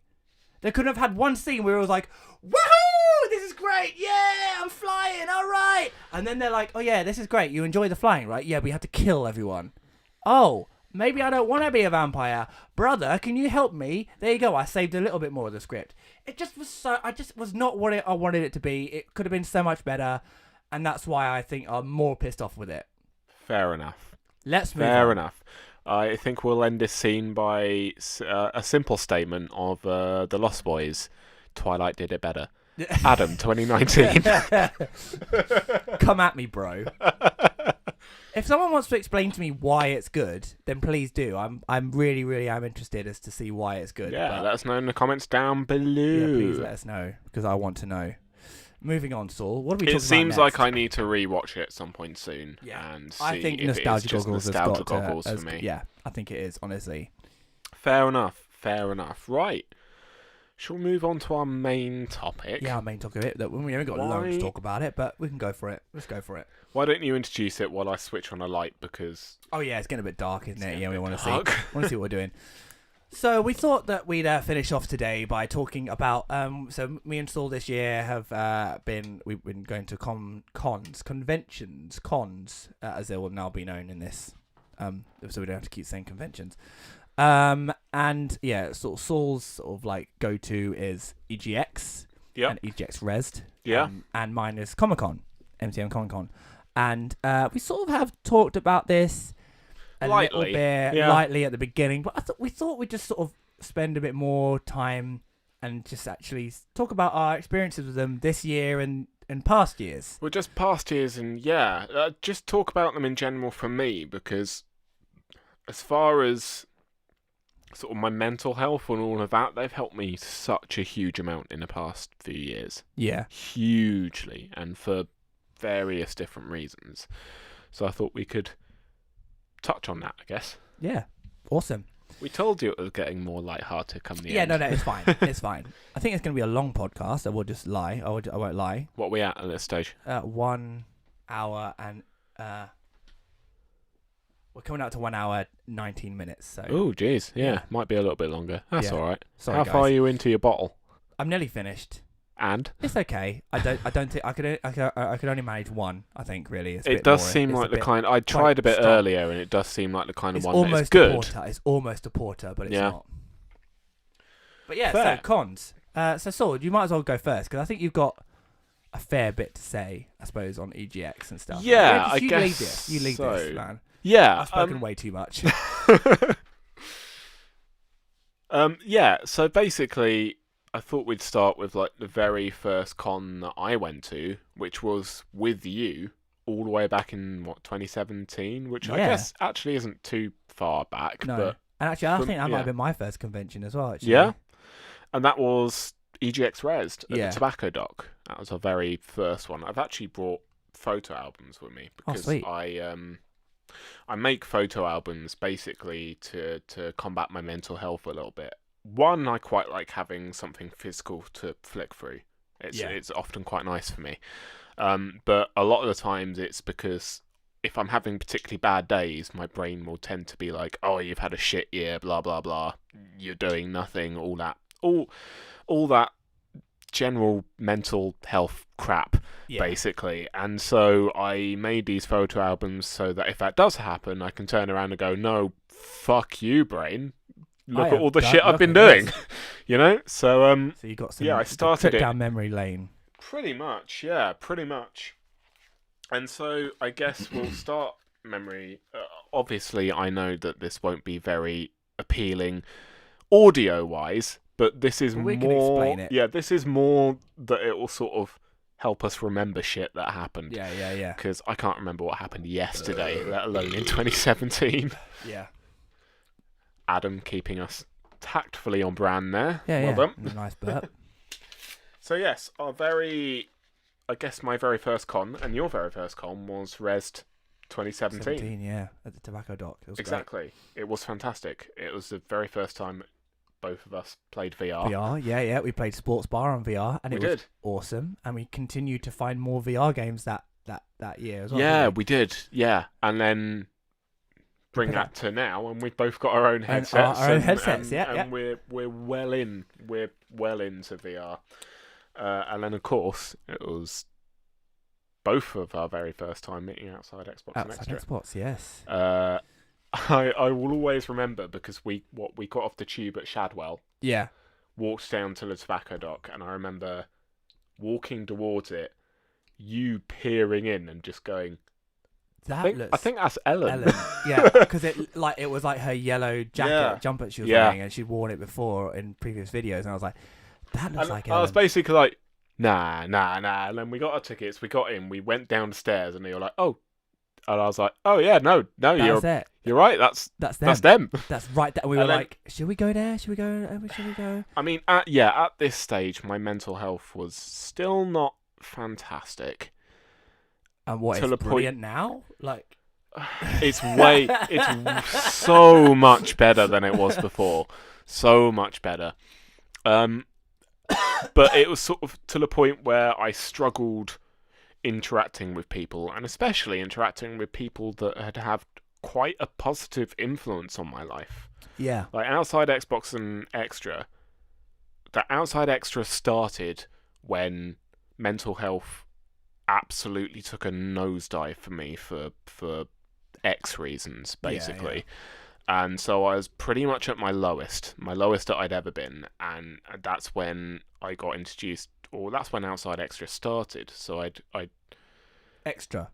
They couldn't have had one scene where it was like, woohoo, this is great, yeah, I'm flying, all right. And then they're like, oh yeah, this is great, you enjoy the flying, right? Yeah, but you have to kill everyone. Oh, maybe I don't want to be a vampire. Brother, can you help me? There you go, I saved a little bit more of the script. It just was not what I wanted it to be. It could have been so much better, and that's why I think I'm more pissed off with it. Fair enough. Let's move on. Fair enough. I think we'll end this scene by a simple statement of The Lost Boys. Twilight did it better. Adam, 2019. Come at me, bro. If someone wants to explain to me why it's good, then please do. I'm really, really interested as to see why it's good. Yeah, let us know in the comments down below. Yeah, please let us know, because I want to know. Moving on, Saul. What are we talking about? It seems next? like I need to rewatch it at some point soon. Yeah. And see I think if nostalgia it is just goggles nostalgia goggles for me. Yeah, I think it is, honestly. Fair enough. Right. Shall we move on to our main topic? Yeah, our main topic. We haven't got long to talk about it, but we can go for it. Let's go for it. Why don't you introduce it while I switch on a light? Because oh yeah, it's getting a bit dark, isn't it? Yeah, we want to see. Want to see what we're doing. So we thought that we'd finish off today by talking about. So me and Saul this year have we've been going to conventions, as they will now be known in this. So we don't have to keep saying conventions. And yeah, sort of Saul's sort of like go-to is EGX. Yeah. And EGX Rezzed. Yeah. And mine is Comic-Con, MCM Comic-Con. And we sort of have talked about this a little bit lightly at the beginning, but we thought we'd just sort of spend a bit more time and just actually talk about our experiences with them this year and past years. Well, just past years and just talk about them in general for me, because as far as sort of my mental health and all of that, they've helped me such a huge amount in the past few years. Yeah. Hugely, and for various different reasons. So I thought we could touch on that, I guess. Yeah. Awesome. We told you it was getting more lighthearted come the end. Yeah, no, it's fine. It's fine. I think it's going to be a long podcast. I will just lie. I won't lie. What are we at this stage? 1 hour and... we're coming out to 1 hour, 19 minutes. So. Oh, jeez. Yeah, might be a little bit longer. That's all right. Sorry, How guys. far are you into your bottle? I'm nearly finished. And? It's okay. I don't think I could only manage one. I think really. It does seem like the kind. I tried a bit earlier, and it does seem like the kind of one that is good. It's almost a porter, but it's not. But yeah, fair. so cons. So Saul, you might as well go first, because I think you've got a fair bit to say, I suppose, on EGX and stuff. Yeah, I guess you lead this, man. Yeah. I've spoken way too much. So basically, I thought we'd start with like the very first con that I went to, which was with you all the way back in 2017, which I guess actually isn't too far back. No, but and actually, I think that might have been my first convention as well. Actually. Yeah, and that was EGX Rezzed at the Tobacco Dock. That was our very first one. I've actually brought photo albums with me because I make photo albums basically to combat my mental health a little bit. One, I quite like having something physical to flick through. It's often quite nice for me. But a lot of the times it's because if I'm having particularly bad days, my brain will tend to be like, oh, you've had a shit year, blah, blah, blah. You're doing nothing, all that general mental health crap, basically. And so I made these photo albums so that if that does happen, I can turn around and go, no, fuck you, brain. Look at all the shit I've been doing. You know? So you got some I started down memory lane. Pretty much. And so I guess we'll start memory. Obviously, I know that this won't be very appealing audio-wise, but this is we can explain it. Yeah, this is more that it will sort of help us remember shit that happened. Yeah. Because I can't remember what happened yesterday, let alone in 2017. Yeah. Adam keeping us tactfully on brand there. Yeah, well done. Nice burp. So yes, I guess my very first con, and your very first con, was Rezzed 2017. At the Tobacco Dock. It was exactly. Great. It was fantastic. It was the very first time both of us played VR. VR, we played Sports Bar on VR, and it was awesome. And we continued to find more VR games that year as well. Yeah, we did. Yeah, and then bring that to now, and we've both got our own headsets. And we're well into VR. And then, of course, it was both of our very first time meeting outside Xbox and Extra. Outside Xbox, yes. I will always remember because we got off the tube at Shadwell. Yeah. Walked down to the Tobacco Dock, and I remember walking towards it, you peering in and just going, I think that's Ellen. Yeah, because it was like her yellow jumper she was wearing, and she'd worn it before in previous videos, and I was like, that looks like Ellen. I was basically like, nah. And then we got our tickets, we got in, we went down the stairs, and they were like, oh. And I was like, oh yeah, no, you're right, that's them. That's right. We were like, should we go there? Should we go? I mean, at this stage, my mental health was still not fantastic. And what is brilliant now? Like, it's so much better than it was before. So much better. But it was sort of to the point where I struggled interacting with people, and especially interacting with people that had quite a positive influence on my life. Yeah. Like outside Xbox and Extra. The outside Extra started when mental health absolutely took a nosedive for me for X reasons, basically. Yeah. And so I was pretty much at my lowest that I'd ever been, and that's when I got introduced, or that's when Outside Extra started. So I'd Extra,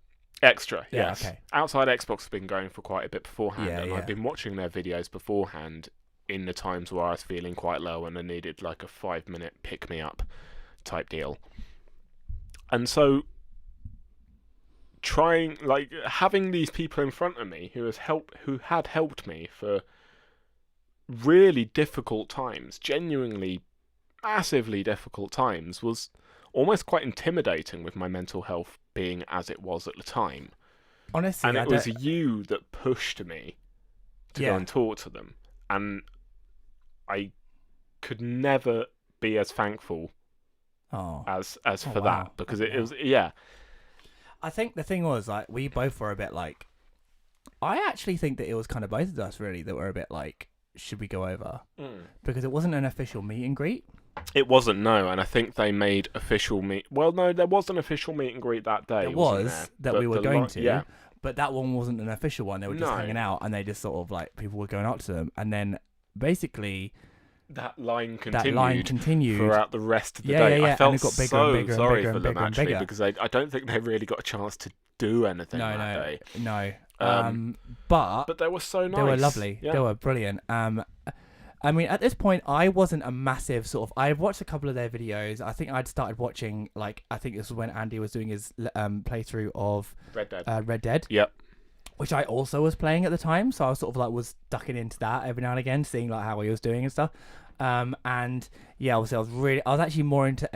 yes. Okay. Outside Xbox has been going for quite a bit beforehand, and yeah. I've been watching their videos beforehand in the times where I was feeling quite low and I needed like a 5-minute pick-me-up type deal. And so having these people in front of me who had helped me for really difficult times, genuinely massively difficult times, was almost quite intimidating with my mental health being as it was at the time. Honestly, and it was you that pushed me to go and talk to them, and I could never be as thankful as for that, because it was I think the thing was, like, we both were a bit like, I actually think that it was kind of both of us really that were a bit like, should we go over? Because it wasn't an official meet and greet. It wasn't, no, and I think they made official meet. Well, no, there was an official meet and greet that day. We were going to, but that one wasn't an official one. They were just hanging out, and they just sort of like people were going up to them, and then basically that line continued throughout the rest of the day. Yeah. I felt and it got bigger so and bigger sorry and for bigger them and bigger. actually, because I don't think they really got a chance to do anything that day. No. But they were so nice. They were lovely. Yeah. They were brilliant. I mean, at this point, I wasn't a massive sort of... I watched a couple of their videos. I think I'd started watching, like, I think this was when Andy was doing his playthrough of Red Dead. Yep. Which I also was playing at the time. So I was sort of like, was ducking into that every now and again, seeing like how he was doing and stuff. And yeah, obviously I was actually more into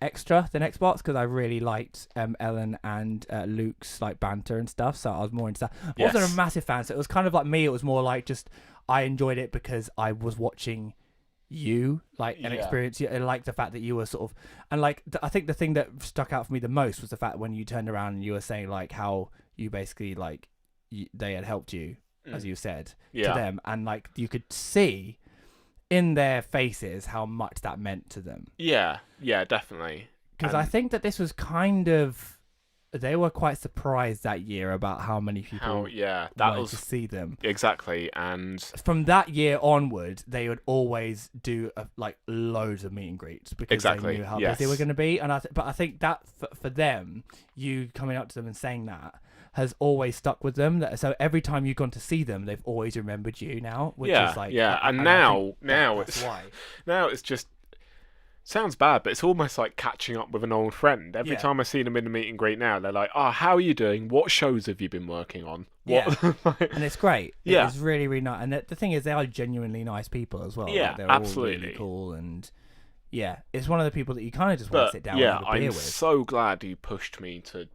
Extra than Xbox, because I really liked Ellen and Luke's like banter and stuff. So I was more into that. I wasn't a massive fan. So it was kind of like me. It was more like just... I enjoyed it because I was watching you, like, an experience, and like the fact that you were sort of, and like I think the thing that stuck out for me the most was the fact when you turned around and you were saying like how you basically like they had helped you, as you said, to them, and like you could see in their faces how much that meant to them. Yeah, definitely. Because I think that this was kind of... They were quite surprised that year about how many people wanted to see them. Exactly, and... From that year onward, they would always do like loads of meet and greets because they knew how busy they were going to be. And but I think that for them, you coming up to them and saying that has always stuck with them. So every time you've gone to see them, they've always remembered you now. Which is like, and now it's just... Sounds bad, but it's almost like catching up with an old friend. Every time I see them in the meet and greet now, they're like, "Oh, how are you doing? What shows have you been working on?" And it's great. It's really, really nice. And the thing is, they are genuinely nice people as well. Yeah, like, they're absolutely all really cool. And yeah, it's one of the people that you kind of just want to sit down and have a beer with. I'm so glad you pushed me to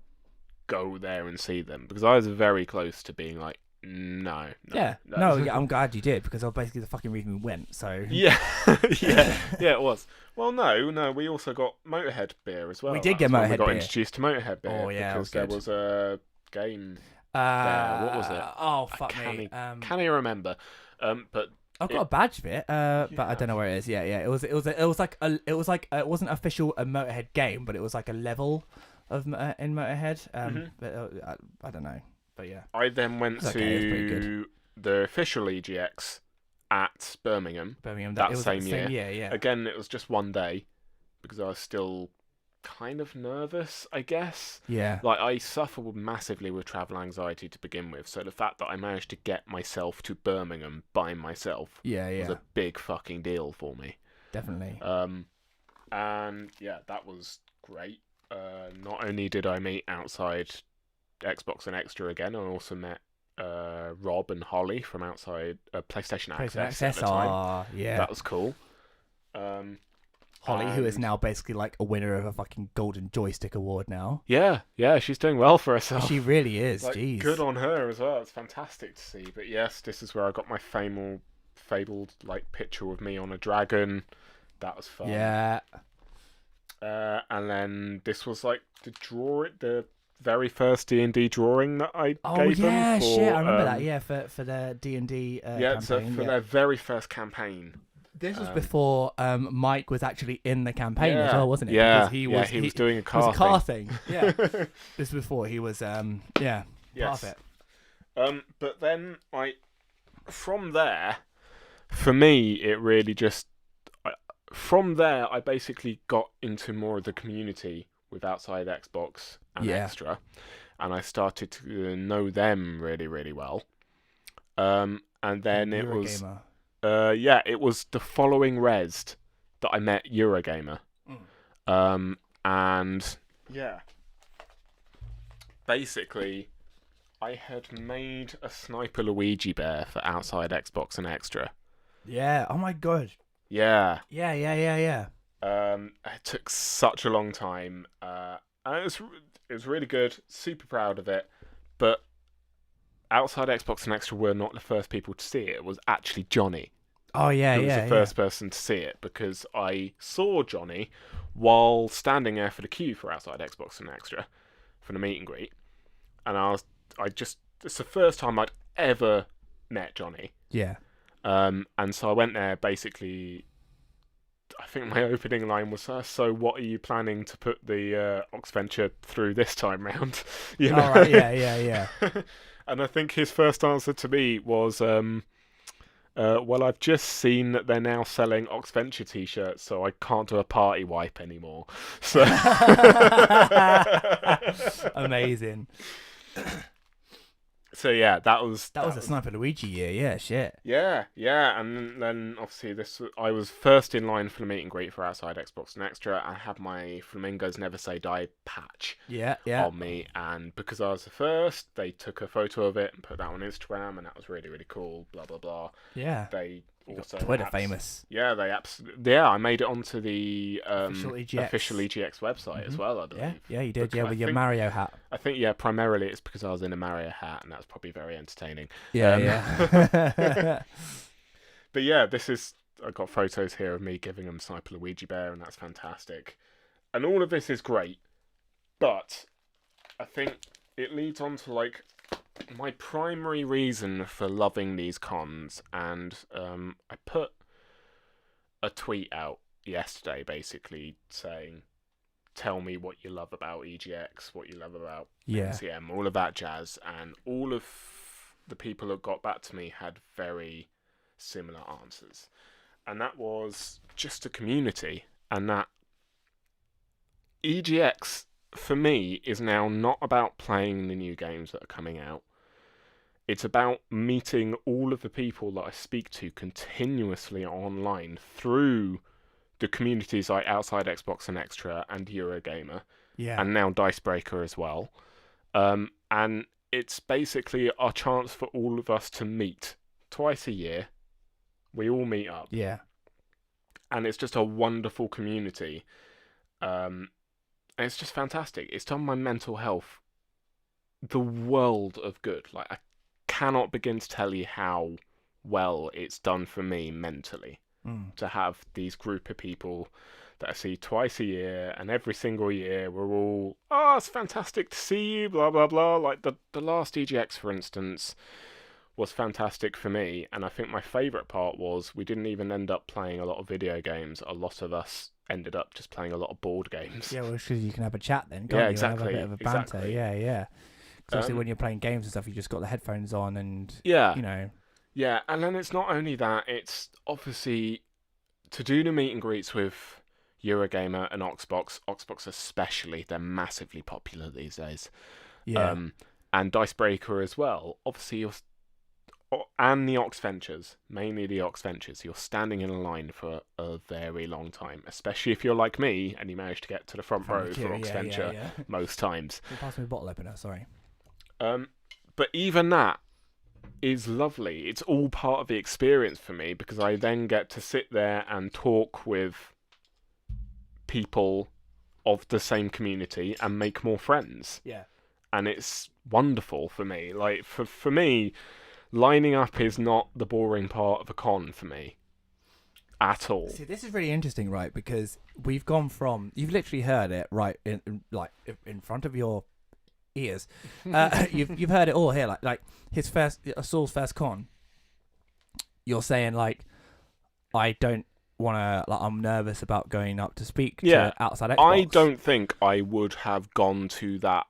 go there and see them, because I was very close to being like, No. I'm glad you did, because that was basically the fucking reason we went. So yeah, it was. Well, no, we also got Motorhead beer as well. We did get Motorhead beer. We got introduced to Motorhead beer because there was a game there. What was it? Oh fuck me! Can you remember? But I've got a badge of it, but I don't know where it is. Yeah. It was like it wasn't official a Motorhead game, but it was like a level of in Motorhead. But I don't know. But yeah. I then went to the official EGX at Birmingham that same year. Yeah. Again, it was just one day because I was still kind of nervous, I guess. Yeah. Like, I suffer massively with travel anxiety to begin with, so the fact that I managed to get myself to Birmingham by myself was a big fucking deal for me. Definitely. And yeah, that was great. Not only did I meet outside Xbox and Extra again, I also met Rob and Holly from outside PlayStation Access at the time. Yeah. That was cool. Holly, who is now basically like a winner of a fucking Golden Joystick Award now. Yeah, she's doing well for herself. She really is, like, jeez. Good on her as well, it's fantastic to see. But yes, this is where I got my fabled like picture of me on a dragon. That was fun. Yeah. And then this was like the very first D&D drawing that I gave them. Oh yeah, shit, I remember that. Yeah, for their D&D campaign. So for their very first campaign. This was before Mike was actually in the campaign as well, wasn't it? Yeah, because he was doing a car thing. Yeah, this was before he was part of it. But then from there, for me, it really just from there I basically got into more of the community with outside Xbox and Extra, and I started to know them really, really well. And then it was it was the following Rezzed that I met Eurogamer. And yeah, basically I had made a Sniper Luigi bear for outside Xbox and Extra. Yeah. Oh my god. Yeah. Yeah. It took such a long time, and it was really good. Super proud of it, but outside Xbox and Extra were not the first people to see it. It was actually Johnny. Oh yeah, who was the first person to see it, because I saw Johnny while standing there for the queue for outside Xbox and Extra for the meet and greet, and it's the first time I'd ever met Johnny. Yeah. And so I went there basically. I think my opening line was, so what are you planning to put the Oxventure through this time round? You know? Right, yeah. And I think his first answer to me was, Well, I've just seen that they're now selling Oxventure t-shirts, so I can't do a party wipe anymore. So amazing. So yeah, that was a Sniper Luigi year. Yeah, shit. Yeah, and then obviously I was first in line for the meet and greet for Outside Xbox and Extra. I had my Flamingos Never Say Die patch on me, and because I was the first, they took a photo of it and put that on Instagram, and that was really, really cool. Blah blah blah. Yeah. They also Twitter famous. Yeah, I made it onto the official EGX website as well, I believe. Yeah, you did. With your Mario hat. I think primarily it's because I was in a Mario hat, and that's probably very entertaining. Yeah. But yeah, I got photos here of me giving them Sniper Luigi Bear, and that's fantastic. And all of this is great, but I think it leads on to like my primary reason for loving these cons, and I put a tweet out yesterday basically saying, tell me what you love about EGX, what you love about MCM, all of that jazz, and all of the people that got back to me had very similar answers, and that was just a community, and that EGX for me is now not about playing the new games that are coming out. It's about meeting all of the people that I speak to continuously online through the communities like Outside Xbox and Extra and Eurogamer, and now Dicebreaker as well. And it's basically our chance for all of us to meet twice a year. We all meet up. Yeah. And it's just a wonderful community. And it's just fantastic. It's done my mental health the world of good. Like, I cannot begin to tell you how well it's done for me mentally to have these group of people that I see twice a year, and every single year we're all, it's fantastic to see you, blah blah blah. Like the last EGX, for instance, was fantastic for me, and I think my favourite part was we didn't even end up playing a lot of video games. A lot of us ended up just playing a lot of board games. Yeah, well, because you can have a chat then, can't you? Exactly. Have a bit of a banter. Exactly. Yeah. Especially when you're playing games and stuff, you just got the headphones on and, Yeah, and then it's not only that, it's obviously to do the meet and greets with Eurogamer and Xbox especially, they're massively popular these days. Yeah. And Dicebreaker as well. Obviously, and the Oxventures, mainly the Oxventures, you're standing in a line for a very long time, especially if you're like me and you manage to get to the front row for Oxventure most times. You pass me a bottle opener, sorry. But even that is lovely. It's all part of the experience for me, because I then get to sit there and talk with people of the same community and make more friends. Yeah. And it's wonderful for me. Like, for me, lining up is not the boring part of a con for me at all. See, this is really interesting, right? Because we've gone from, you've literally heard it right in front of your ears. You've heard it all here. Like his Saul's first con. You're saying like, I don't want to. Like, I'm nervous about going up to speak to Outside Xbox. I don't think I would have gone to that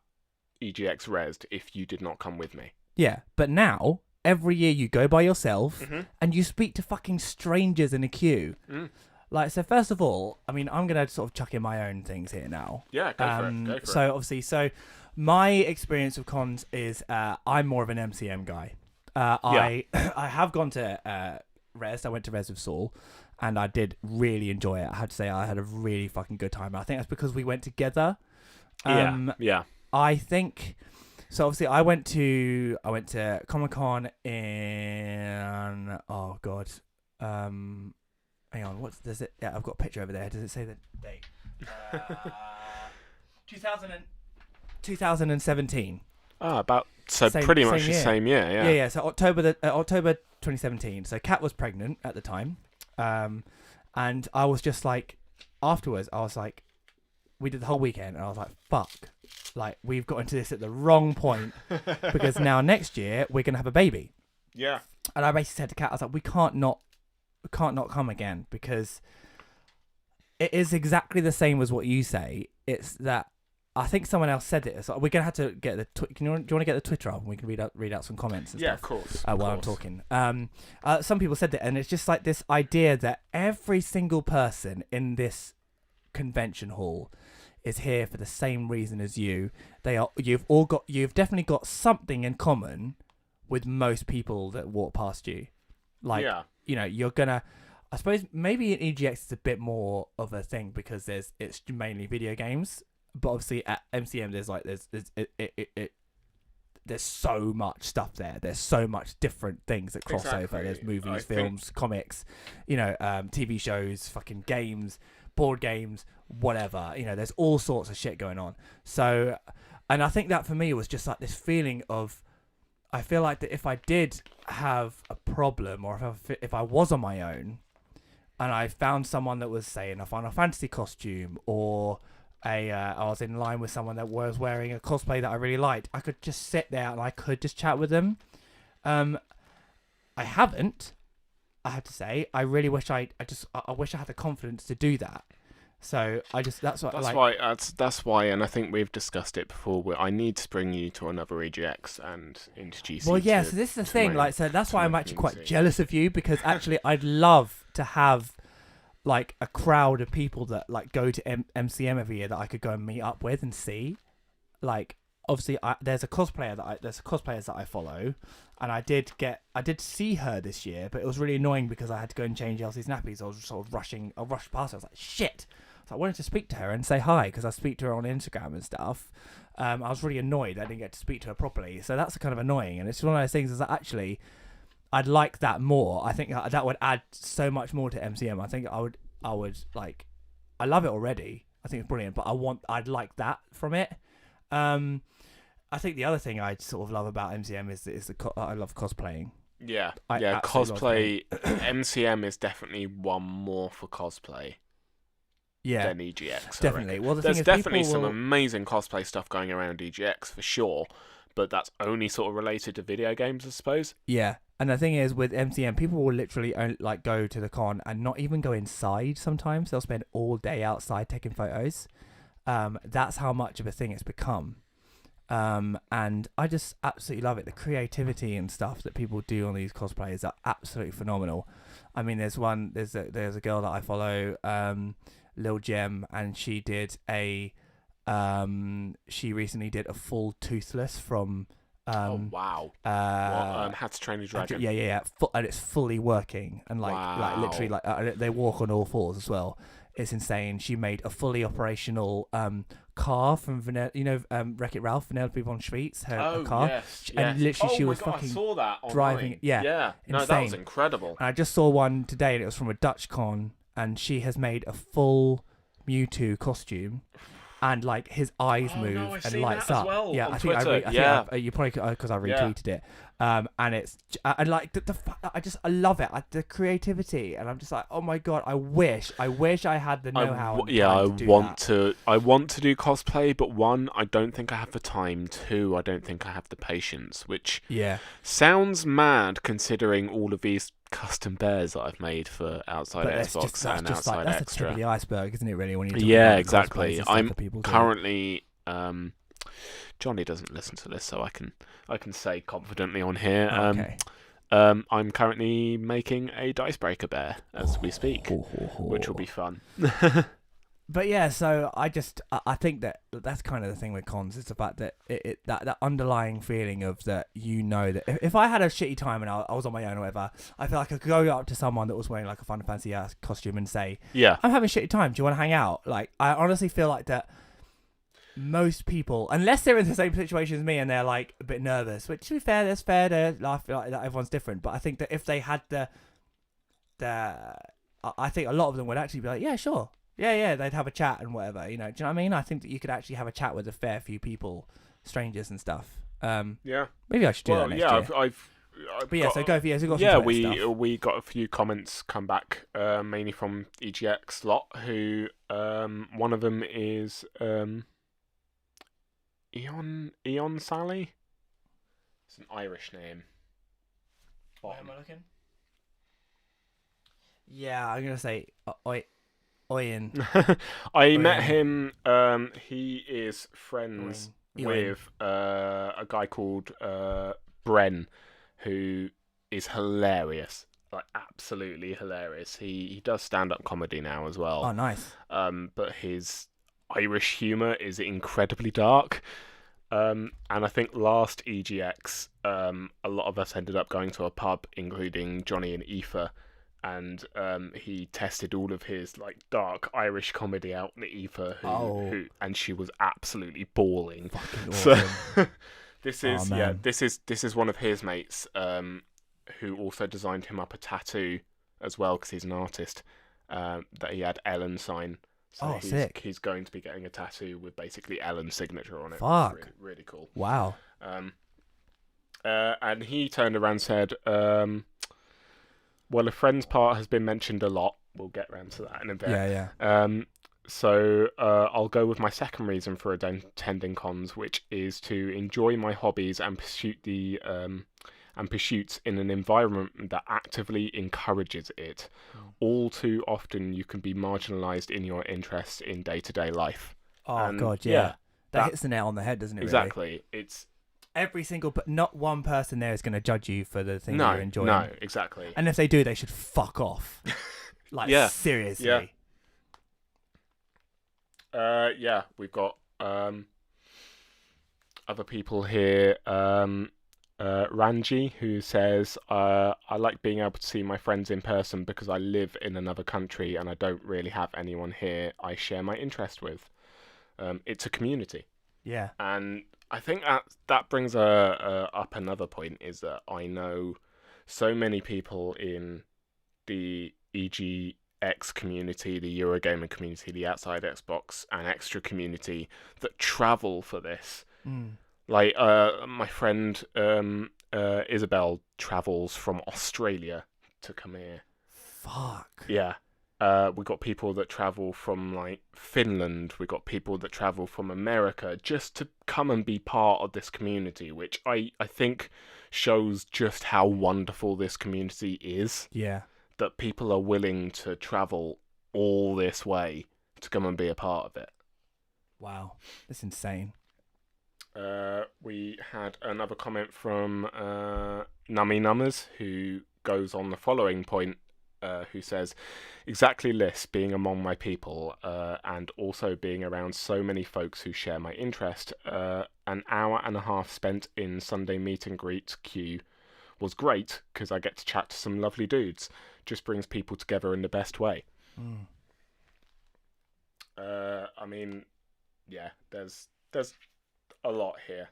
EGX Rezzed if you did not come with me. Yeah, but now every year you go by yourself and you speak to fucking strangers in a queue. Like, so first of all, I mean, I'm gonna sort of chuck in my own things here now. Yeah, go for it. So obviously, my experience of cons is I'm more of an MCM guy. I have gone to Rezzed. I went to Rezzed with Saul, and I did really enjoy it. I have to say I had a really fucking good time. I think that's because we went together. Yeah. I think so. Obviously, I went to Comic-Con in hang on, does it? Yeah, I've got a picture over there. Does it say the date? 2017. Pretty much the same year. Yeah. Yeah. So October 2017. So Kat was pregnant at the time, and I was just like, afterwards, I was like, we did the whole weekend, and I was like, fuck, like we've got into this at the wrong point because now next year we're gonna have a baby. Yeah. And I basically said to Kat, I was like, we can't not come again, because it is exactly the same as what you say. It's that I think someone else said it. So we're gonna have to get the. Do you want to get the Twitter up and we can read out some comments and stuff? Of course. While I'm talking. Some people said that, and it's just like this idea that every single person in this convention hall is here for the same reason as you. You've definitely got something in common with most people that walk past you. Like, you're gonna. I suppose maybe in EGX it's a bit more of a thing because it's mainly video games. But obviously at MCM there's so much stuff there. There's so much different things that cross over. There's movies, films, comics, TV shows, fucking games, board games, whatever. There's all sorts of shit going on. So, and I think that for me was just like this feeling of, I feel like that if I did have a problem or if I was on my own and I found someone that was, say, in a Final Fantasy costume or I was in line with someone that was wearing a cosplay that I really liked, I could just sit there and I could just chat with them. I haven't, I have to say. I really wish I wish I had the confidence to do that. So that's why, and I think we've discussed it before. I need to bring you to another EGX and introduce you. Well, yeah. So this is the thing. So that's why I'm actually quite jealous of you, because actually I'd love to have like a crowd of people that like go to MCM every year that I could go and meet up with and see. Like, obviously, there's cosplayers that I follow, and I did see her this year, but it was really annoying because I had to go and change Elsie's nappies. I was sort of rushing. I rushed past her. I was like, shit. So I wanted to speak to her and say hi because I speak to her on Instagram and stuff. I was really annoyed I didn't get to speak to her properly. So that's kind of annoying, and it's one of those things is that actually I'd like that more. I think that would add so much more to MCM. I think I would like. I love it already. I think it's brilliant, but I'd like that from it. I think the other thing I sort of love about MCM is I love cosplaying. Yeah, cosplay. MCM is definitely one more for cosplay. Yeah, than EGX. Definitely. Well, there's definitely some amazing cosplay stuff going around EGX for sure, but that's only sort of related to video games, I suppose. Yeah, and the thing is with MCM, people will literally like go to the con and not even go inside. Sometimes they'll spend all day outside taking photos. That's how much of a thing it's become. And I just absolutely love it. The creativity and stuff that people do on these cosplays are absolutely phenomenal. I mean, there's a girl that I follow, Lil Gem, and she did she recently did a full toothless from oh wow! How to Train Your Dragon. Yeah. And it's fully working, and like literally they walk on all fours as well. It's insane. She made a fully operational car from Wreck-It Ralph, Vanellope von Schweetz, her car. Yes. And literally she was fucking I saw that driving. Yeah. No, that was incredible. And I just saw one today, and it was from a Dutch con, and she has made a full Mewtwo costume. And like his eyes move and lights up. Well, yeah, I think you probably because I retweeted it. And it's and like I love it, the creativity, and I'm just like, oh my god, I wish I had the know-how. I want to do cosplay, but one, I don't think I have the time. Two, I don't think I have the patience, which sounds mad considering all of these custom bears that I've made for outside Xbox and outside that's Extra. That's the tip of the iceberg, isn't it? Really, when you exactly. I'm currently. Johnny doesn't listen to this, so I can say confidently on here. Okay. I'm currently making a Dicebreaker bear as we speak, which will be fun. But yeah, so I think that's kind of the thing with cons. It's the fact that that underlying feeling of that, that if I had a shitty time and I was on my own or whatever, I feel like I could go up to someone that was wearing like a Final Fantasy costume and say, I'm having a shitty time. Do you want to hang out? Like, I honestly feel like that most people, unless they're in the same situation as me and they're like a bit nervous, which to be fair, that's fair. I feel like that everyone's different. But I think that if they had I think a lot of them would actually be like, yeah, sure. Yeah, they'd have a chat and whatever, do you know what I mean? I think that you could actually have a chat with a fair few people, strangers and stuff. Maybe I should do that next year. We got a few comments come back, mainly from EGX lot, who one of them is Eon Sally. It's an Irish name. Where am I looking? Yeah, I'm gonna say Owen. I met him. He is friends with a guy called Bren, who is hilarious. Like, absolutely hilarious. He does stand-up comedy now as well. Oh, nice. But his Irish humour is incredibly dark. And I think last EGX, a lot of us ended up going to a pub, including Johnny and Aoife, and he tested all of his like dark Irish comedy out on Aoife, who and she was absolutely bawling. Fucking awesome. So this is one of his mates, who also designed him up a tattoo as well, because he's an artist, that he had Ellen sign. So sick. He's going to be getting a tattoo with basically Ellen's signature on it. Fuck. Really, really cool. Wow. And he turned around and said, well, a friend's part has been mentioned a lot. We'll get around to that in a bit. Yeah. So I'll go with my second reason for attending cons, which is to enjoy my hobbies and pursuits in an environment that actively encourages it. All too often, you can be marginalised in your interests in day-to-day life. Oh, God, yeah. That hits the nail on the head, doesn't it? Exactly. Really? It's every single, but not one person there is going to judge you for the thing you're enjoying. No, exactly. And if they do, they should fuck off. Like, seriously. Yeah. We've got other people here. Ranji, who says, I like being able to see my friends in person because I live in another country and I don't really have anyone here I share my interest with. It's a community. Yeah. And I think that brings up another point, is that I know so many people in the EGX community, the Eurogamer community, the Outside Xbox and Extra community that travel for this. Like, my friend Isabel travels from Australia to come here. Fuck. Yeah. We got people that travel from, like, Finland. We got people that travel from America just to come and be part of this community, which I think shows just how wonderful this community is. Yeah. That people are willing to travel all this way to come and be a part of it. Wow. That's insane. We had another comment from Nummy Numbers, who goes on the following point, who says, exactly this, being among my people, and also being around so many folks who share my interest. An hour and a half spent in Sunday meet and greet queue was great, because I get to chat to some lovely dudes. Just brings people together in the best way. I mean, yeah, there's a lot here.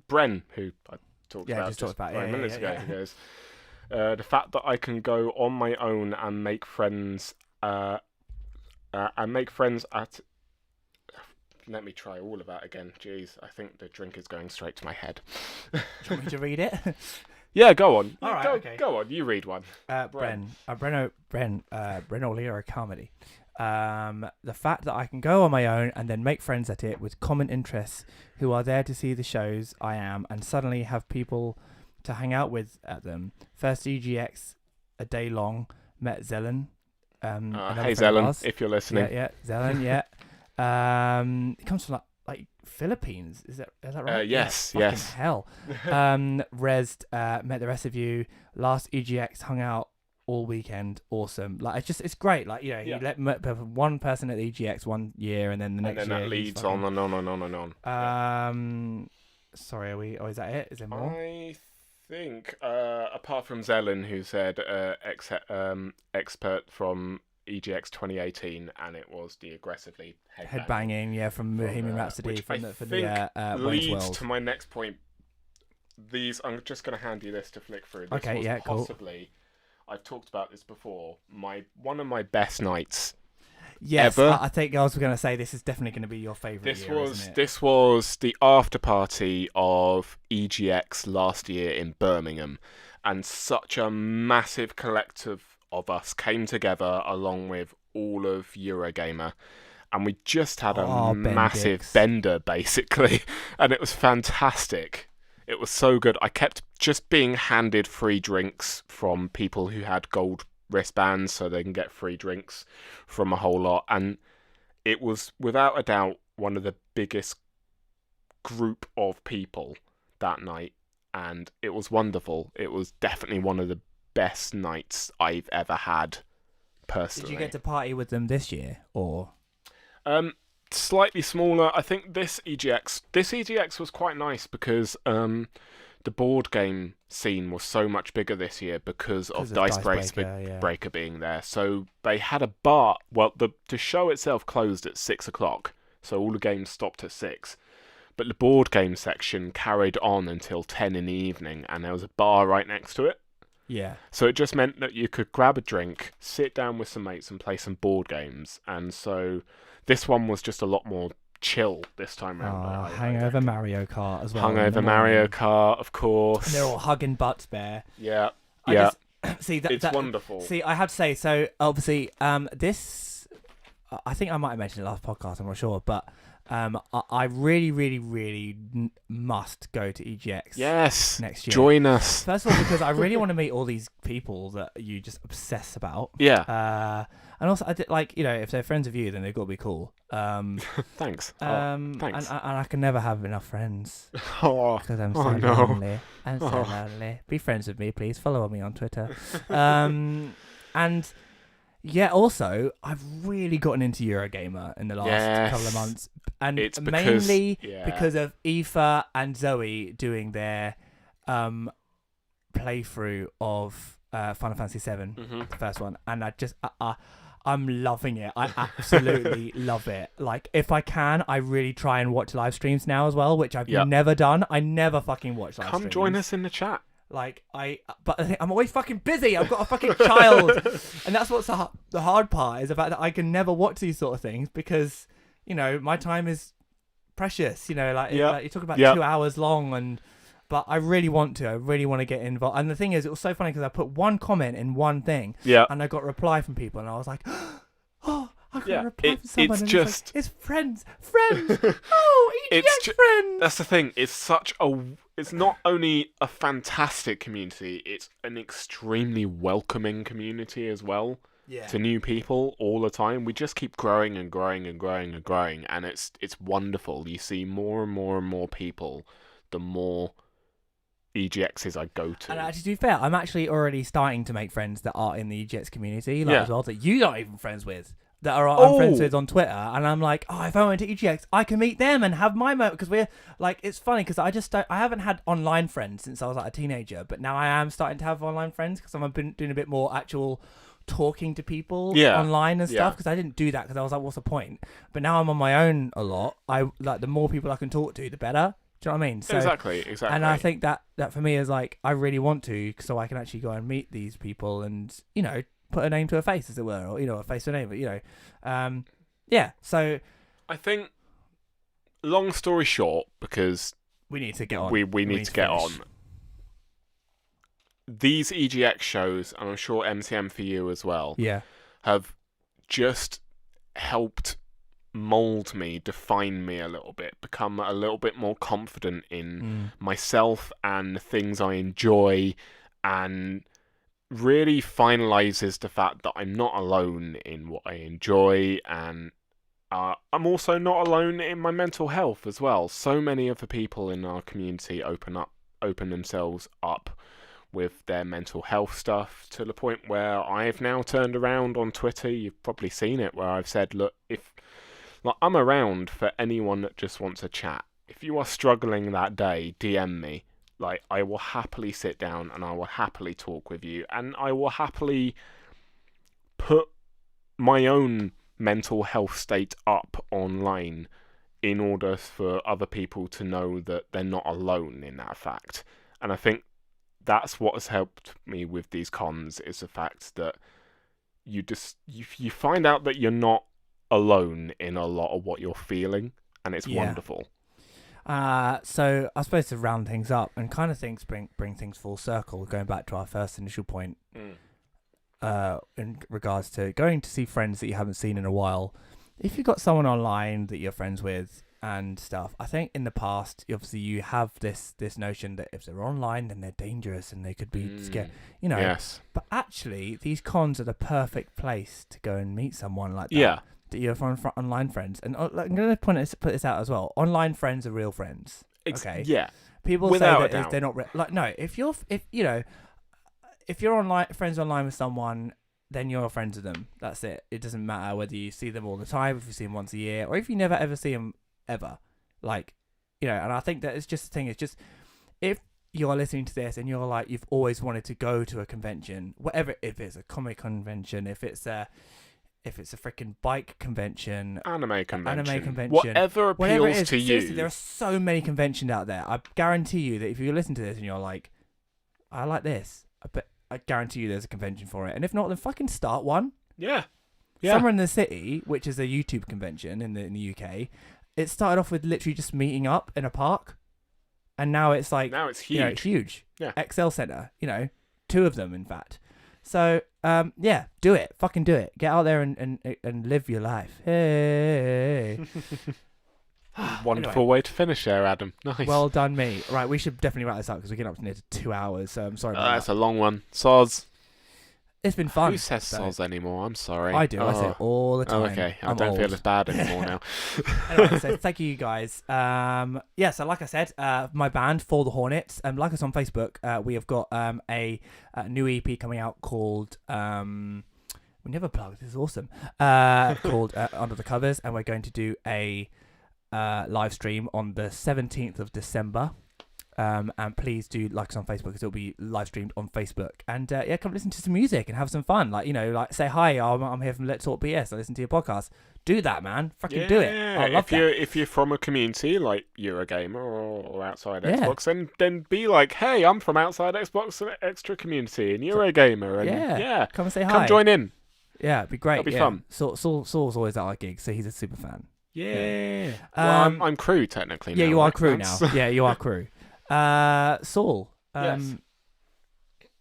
Bren, who I talked about just 5 minutes ago, he goes, the fact that I can go on my own and make friends at... Let me try all of that again. Jeez, I think the drink is going straight to my head. Do you want me to read it? Yeah, go on. All right, okay. Go on, you read one. Bren O'Leary comedy. The fact that I can go on my own and then make friends at it with common interests who are there to see the shows I am, and suddenly have people to hang out with at them. First EGX a day long, met Zelen. Hey Zelen, if you're listening. Yeah, Zelen, yeah. It comes from like Philippines, is that right? Yes. Hell. Rezzed, met the rest of you. Last EGX hung out all weekend. Awesome. Like, it's great. Like, you know, he let one person at the EGX 1 year, and then the next year. And then that leads on and on. Sorry, is that it? Is there more? I think, apart from Zelen, who said expert from EGX 2018, and it was the aggressively headbanging, from Bohemian Rhapsody, from the leads to my next point. I'm just going to hand you this to flick through. This was possibly, I've talked about this before, one of my best nights. Yes, ever. I think I was going to say this is definitely going to be your favourite. This was the after party of EGX last year in Birmingham, and such a massive collective of us came together along with all of Eurogamer, and we just had a massive bender basically, and it was fantastic. It was so good. I kept just being handed free drinks from people who had gold wristbands so they can get free drinks from a whole lot. And it was without a doubt one of the biggest group of people that night, and it was wonderful. It was definitely one of the best nights I've ever had personally. Did you get to party with them this year, or? Slightly smaller. I think this EGX was quite nice because the board game scene was so much bigger this year because of Dice Breaker being there. So they had a bar. Well, the show itself closed at 6:00, so all the games stopped at 6. But the board game section carried on until 10 in the evening, and there was a bar right next to it. Yeah. So it just meant that you could grab a drink, sit down with some mates, and play some board games. And so this one was just a lot more chill this time around. Hangover Mario Kart as well. Hangover Mario Kart, of course. And they're all hugging butts there. Yeah. See, it's wonderful. See, I have to say, so obviously, this, I think I might have mentioned it last podcast, I'm not sure, but I really, really, really must go to EGX next year. Join us. First of all, because I really want to meet all these people that you just obsess about. Yeah. And also, I did, like, you know, if they're friends of you, then they've got to be cool. Thanks. Thanks. And I can never have enough friends. Because I'm so lonely. I'm so lonely. Be friends with me, please. Follow me on Twitter. And yeah, also, I've really gotten into Eurogamer in the last couple of months. And it's mainly because of Aoife and Zoe doing their playthrough of Final Fantasy VII, the first one. And I just, I'm loving it. I absolutely love it. Like, if I can, I really try and watch live streams now as well, which I've never done. I never fucking watch live streams. Come join us in the chat. Like, but I'm always fucking busy. I've got a fucking child. And that's what's the hard part, is the fact that I can never watch these sort of things because, you know, my time is precious. You know, like you talk about 2 hours long, but I really want to. I really want to get involved. And the thing is, it was so funny because I put one comment in one thing, and I got a reply from people, and I was like, oh, I got a reply from someone. It's and just, it's friends. Oh, EGX friends. That's the thing. It's not only a fantastic community, it's an extremely welcoming community as well. Yeah. To new people all the time. We just keep growing and growing and growing and growing, and it's wonderful. You see more and more and more people the more EGXs I go to. And actually, to be fair, I'm actually already starting to make friends that are in the EGX community, as well, that you aren't even friends with, that I'm friends with on Twitter. And I'm like, if I went to EGX, I can meet them and have my moment. Because we're like, it's funny because I haven't had online friends since I was like a teenager, but now I am starting to have online friends because I've been doing a bit more actual talking to people online and stuff, because I didn't do that because I was like, what's the point? But now I'm on my own a lot. I like, the more people I can talk to, the better. Do you know what I mean? So, exactly. And I think that for me is like, I really want to, so I can actually go and meet these people and, you know, put a name to a face, as it were, or, you know, a face to a name, but, you know, so I think, long story short, because we need to get on. We need to get on. These EGX shows, and I'm sure MCM for you as well, have just helped mold me, define me a little bit, become a little bit more confident in myself and the things I enjoy, and really finalizes the fact that I'm not alone in what I enjoy, and I'm also not alone in my mental health as well. So many of the people in our community open themselves up with their mental health stuff, to the point where I've now turned around on Twitter, you've probably seen it, where I've said, look, I'm around for anyone that just wants a chat. If you are struggling that day, DM me. Like, I will happily sit down and I will happily talk with you, and I will happily put my own mental health state up online in order for other people to know that they're not alone in that fact. And I think that's what has helped me with these cons, is the fact that you find out that you're not alone in a lot of what you're feeling, and it's wonderful. So I suppose to round things up and kind of things bring things full circle, going back to our first initial point, in regards to going to see friends that you haven't seen in a while. If you've got someone online that you're friends with, and stuff. I think in the past, obviously, you have this notion that if they're online, then they're dangerous and they could be scared. Yes. But actually, these cons are the perfect place to go and meet someone like that. Yeah. That you have online friends, and I'm going to put this out as well. Online friends are real friends. Okay. Yeah. People Without say that they're not no. If you're online friends online with someone, then you're friends with them. That's it. It doesn't matter whether you see them all the time, if you see them once a year, or if you never ever see them ever. And I think that it's just the thing. It's just if you're listening to this and you're like you've always wanted to go to a convention, whatever. If it's a comic convention, if it's a freaking bike convention, anime convention, whatever appeals it is, to you. Seriously, there are so many conventions out there. I guarantee you that if you listen to this and you're like, I like this, I guarantee you there's a convention for it. And if not, then fucking start one. Yeah. Summer in the City, which is a YouTube convention in the UK, it started off with literally just meeting up in a park, and now it's like it's huge. It's huge. Yeah. XL Centre, 2 of them in fact. So, do it. Fucking do it. Get out there and live your life. Hey. Wonderful way to finish there, Adam. Nice. Well done, me. Right, we should definitely wrap this up because we're getting up to near 2 hours. So I'm sorry about that. That's a long one. Soz. It's been fun. Who says soz anymore? I'm sorry. I do. I say it all the time. Oh, okay. I don't feel as bad anymore now. Anyway, so thank you guys. So like I said, my band For the Hornets. Like us on Facebook. We have got a new EP coming out called we never plugged. This is awesome. Called Under the Covers, and we're going to do a live stream on the 17th of December. And please do like us on Facebook because it'll be live streamed on Facebook. And come listen to some music and have some fun. Say hi. I'm here from Let's Talk BS. I listen to your podcast. Do that, man. Fucking do it. I love that. If you're from a community like Eurogamer or outside Xbox, then be like, hey, I'm from outside Xbox and Extra Community and Eurogamer. And come and say hi. Come join in. Yeah, it'd be great. It'll be fun. Saul's always at our gigs, so he's a super fan. Yeah. Well, I'm crew technically. Yeah, you are crew now. Yeah, you are crew. Saul, yes.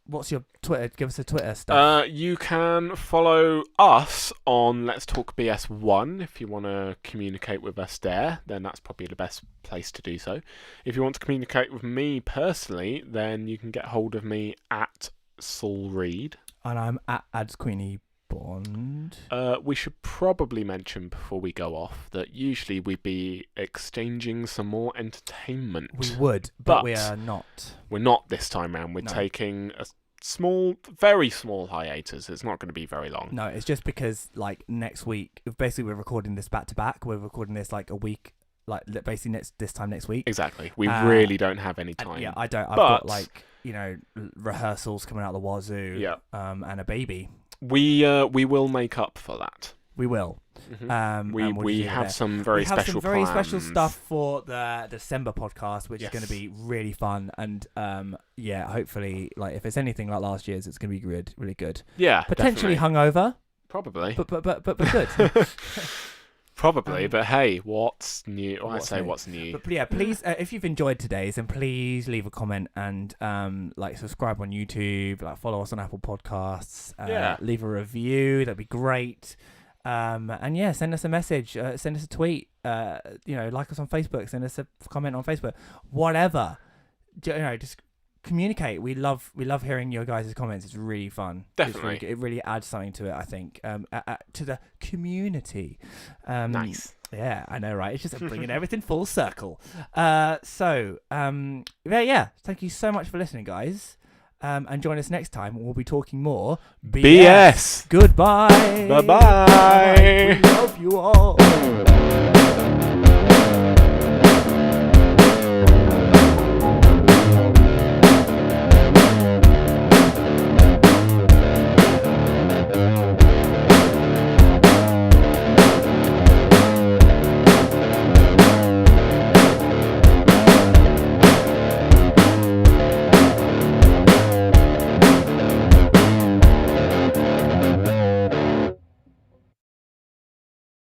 What's your Twitter? Give us a Twitter stuff. You can follow us on Let's Talk BS1 if you want to communicate with us there. Then that's probably the best place to do so. If you want to communicate with me personally, then you can get hold of me at Saul Reed. And I'm at AdsQueenie Bond. We should probably mention before we go off that usually we'd be exchanging some more entertainment. We would, but we are not. We're not this time round. We're taking a very small hiatus. It's not going to be very long. No, it's just because next week, basically we're recording this back to back. We're recording this a week, basically this time next week. Exactly. We really don't have any time. Yeah, I don't. I've got rehearsals coming out the wazoo. Yeah. And a baby. We will make up for that. We will. Mm-hmm. We have some very special plans. Special stuff for the December podcast, which is going to be really fun. And hopefully, if it's anything like last year's, it's going to be good, really good. Yeah, potentially hungover. Probably, but good. Probably, but hey, what's new? What's new. But yeah, please, if you've enjoyed today's, then please leave a comment and subscribe on YouTube, follow us on Apple Podcasts, leave a review. That'd be great. And send us a message, send us a tweet. Like us on Facebook, send us a comment on Facebook. Whatever, just communicate. We love hearing your guys' comments. It's really fun. Definitely, it really adds something to it. I think to the community. Nice. Yeah, I know, right? It's just bringing everything full circle. Thank you so much for listening, guys. And join us next time. We'll be talking more BS. Goodbye. Bye-bye. We love you all.